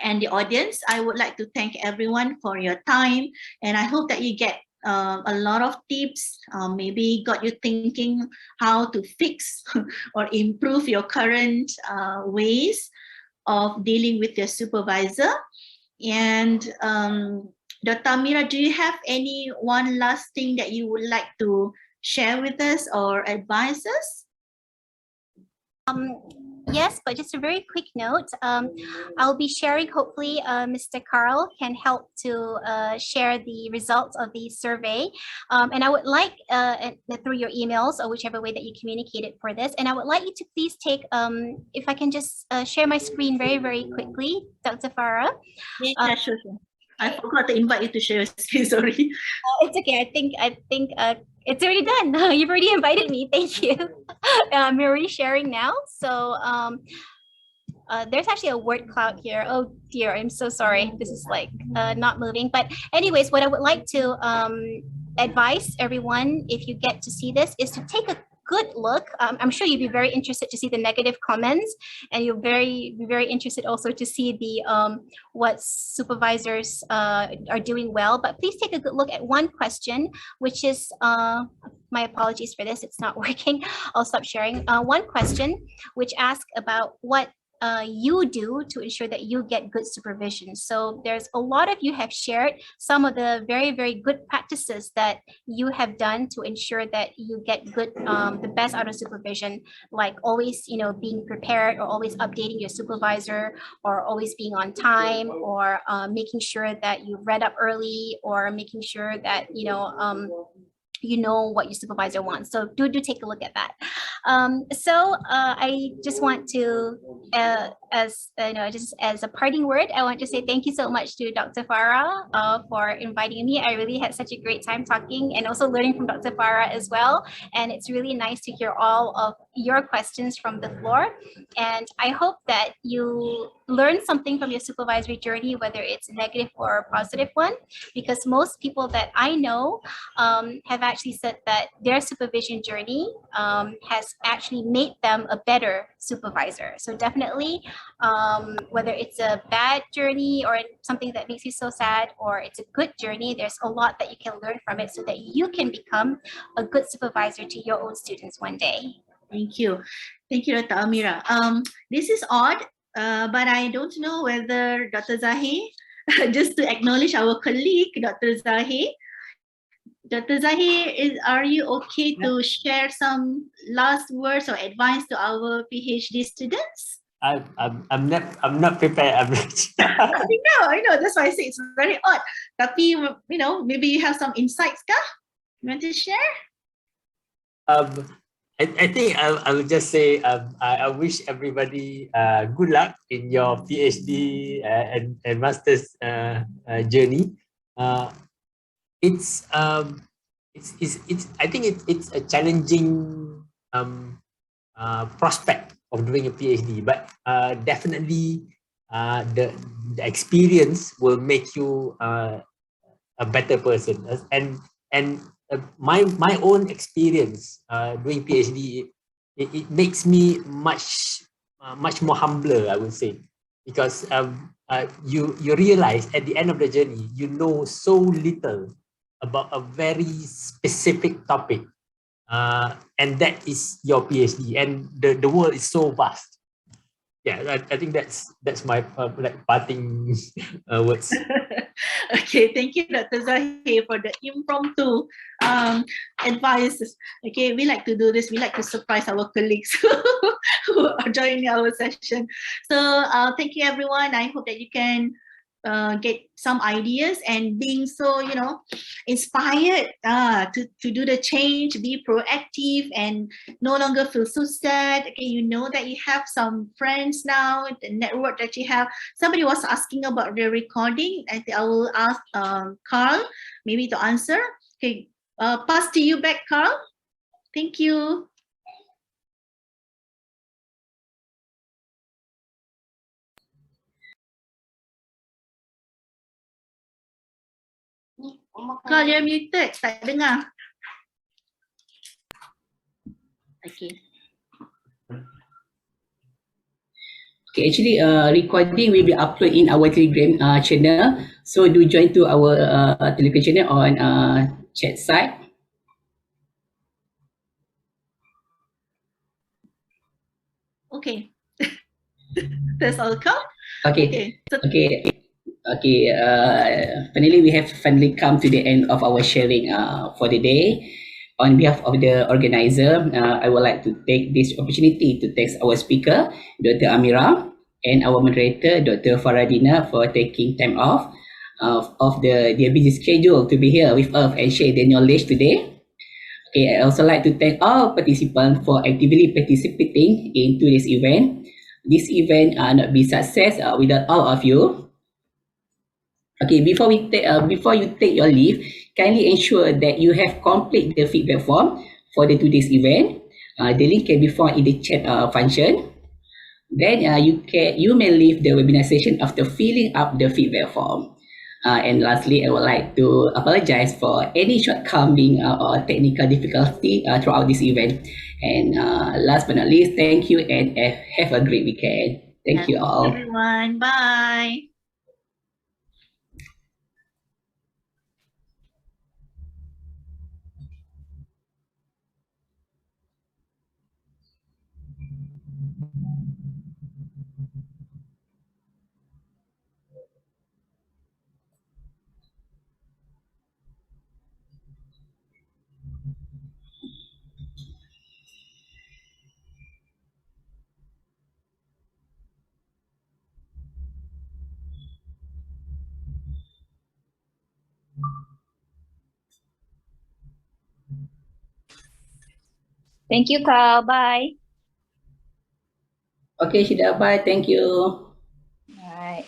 and the audience, I would like to thank everyone for your time, and I hope that you get a lot of tips, maybe got you thinking how to fix or improve your current ways of dealing with your supervisor. And Dr. Amira, do you have any one last thing that you would like to share with us or advise us? Yes, but just a very quick note. I'll be sharing, hopefully Mr. Carl can help to share the results of the survey. And I would like, through your emails or whichever way that you communicated for this, and I would like you to please take, if I can just share my screen very, very quickly, Dr. Farrah. Yeah, sure. I forgot to invite you to share your screen. Sorry. It's okay. I think it's already done. You've already invited me. Thank you. I'm already sharing now. So there's actually a word cloud here. Oh dear, I'm so sorry. This is like not moving. But anyways, what I would like to advise everyone, if you get to see this, is to take a good look. I'm sure you'd be very interested to see the negative comments, and you'll be very interested also to see the what supervisors are doing well. But please take a good look at one question, which is my apologies for this, it's not working. I'll stop sharing. One question which asks about what you do to ensure that you get good supervision. So there's a lot of you have shared some of the very, very good practices that you have done to ensure that you get good, the best out of supervision, like always, being prepared, or always updating your supervisor, or always being on time, or making sure that you read up early, or making sure that, you know what your supervisor wants. So do take a look at that. I just want to, just as a parting word, I want to say thank you so much to Dr. Farrah for inviting me. I really had such a great time talking and also learning from Dr. Farrah as well. And it's really nice to hear all of your questions from the floor. And I hope that you learn something from your supervisory journey, whether it's a negative or a positive one, because most people that I know have actually said that their supervision journey has actually made them a better supervisor. So definitely, whether it's a bad journey or something that makes you so sad, or it's a good journey, there's a lot that you can learn from it so that you can become a good supervisor to your own students one day. Thank you. Thank you, Dr. Amira. This is odd, but I don't know whether Dr. Zahir, just to acknowledge our colleague, Dr. Zahir. Dr. Zahir, are you okay to share some last words or advice to our PhD students? I'm not prepared. I know. That's why I say it's very odd. Tapi, maybe you have some insights, kah? You want to share? I think I will just say I wish everybody good luck in your PhD and master's journey. It's I think it's a challenging prospect of doing a PhD, but definitely the experience will make you a better person. And my own experience doing PhD, it makes me much more humbler, I would say, because you realize at the end of the journey, you know so little about a very specific topic, and that is your PhD, and the world is so vast. Yeah, I think that's my parting words. Okay, thank you, Dr. Zahir, for the impromptu advice. Okay, we like to do this. We like to surprise our colleagues who are joining our session. So thank you, everyone. I hope that you can get some ideas and being so, inspired to do the change, be proactive, and no longer feel so sad. Okay, you know that you have some friends now, the network that you have. Somebody was asking about the recording. I think I will ask Carl maybe to answer. Okay, pass to you back, Carl. Thank you. Carl, you're muted. Tak dengar. Okay. Okay, actually, recording will be uploaded in our Telegram channel. So do join to our Telegram channel on chat site. Okay. That's all, Carl. Okay. Finally, we have finally come to the end of our sharing for the day. On behalf of the organizer, I would like to take this opportunity to thank our speaker, Dr. Amira, and our moderator, Dr. Farrah Dina, for taking time off of their busy schedule to be here with us and share their knowledge today. Okay, I also like to thank all participants for actively participating in today's event. This event not be success without all of you. Okay, before you take your leave, kindly ensure that you have complete the feedback form for the today's event. The link can be found in the chat function. Then you may leave the webinar session after filling up the feedback form. And lastly, I would like to apologize for any shortcoming or technical difficulty throughout this event. And last but not least, thank you and have a great weekend. Thank you all. Everyone, bye. Thank you, Kal. Bye. Okay, Shida, bye. Thank you. Bye.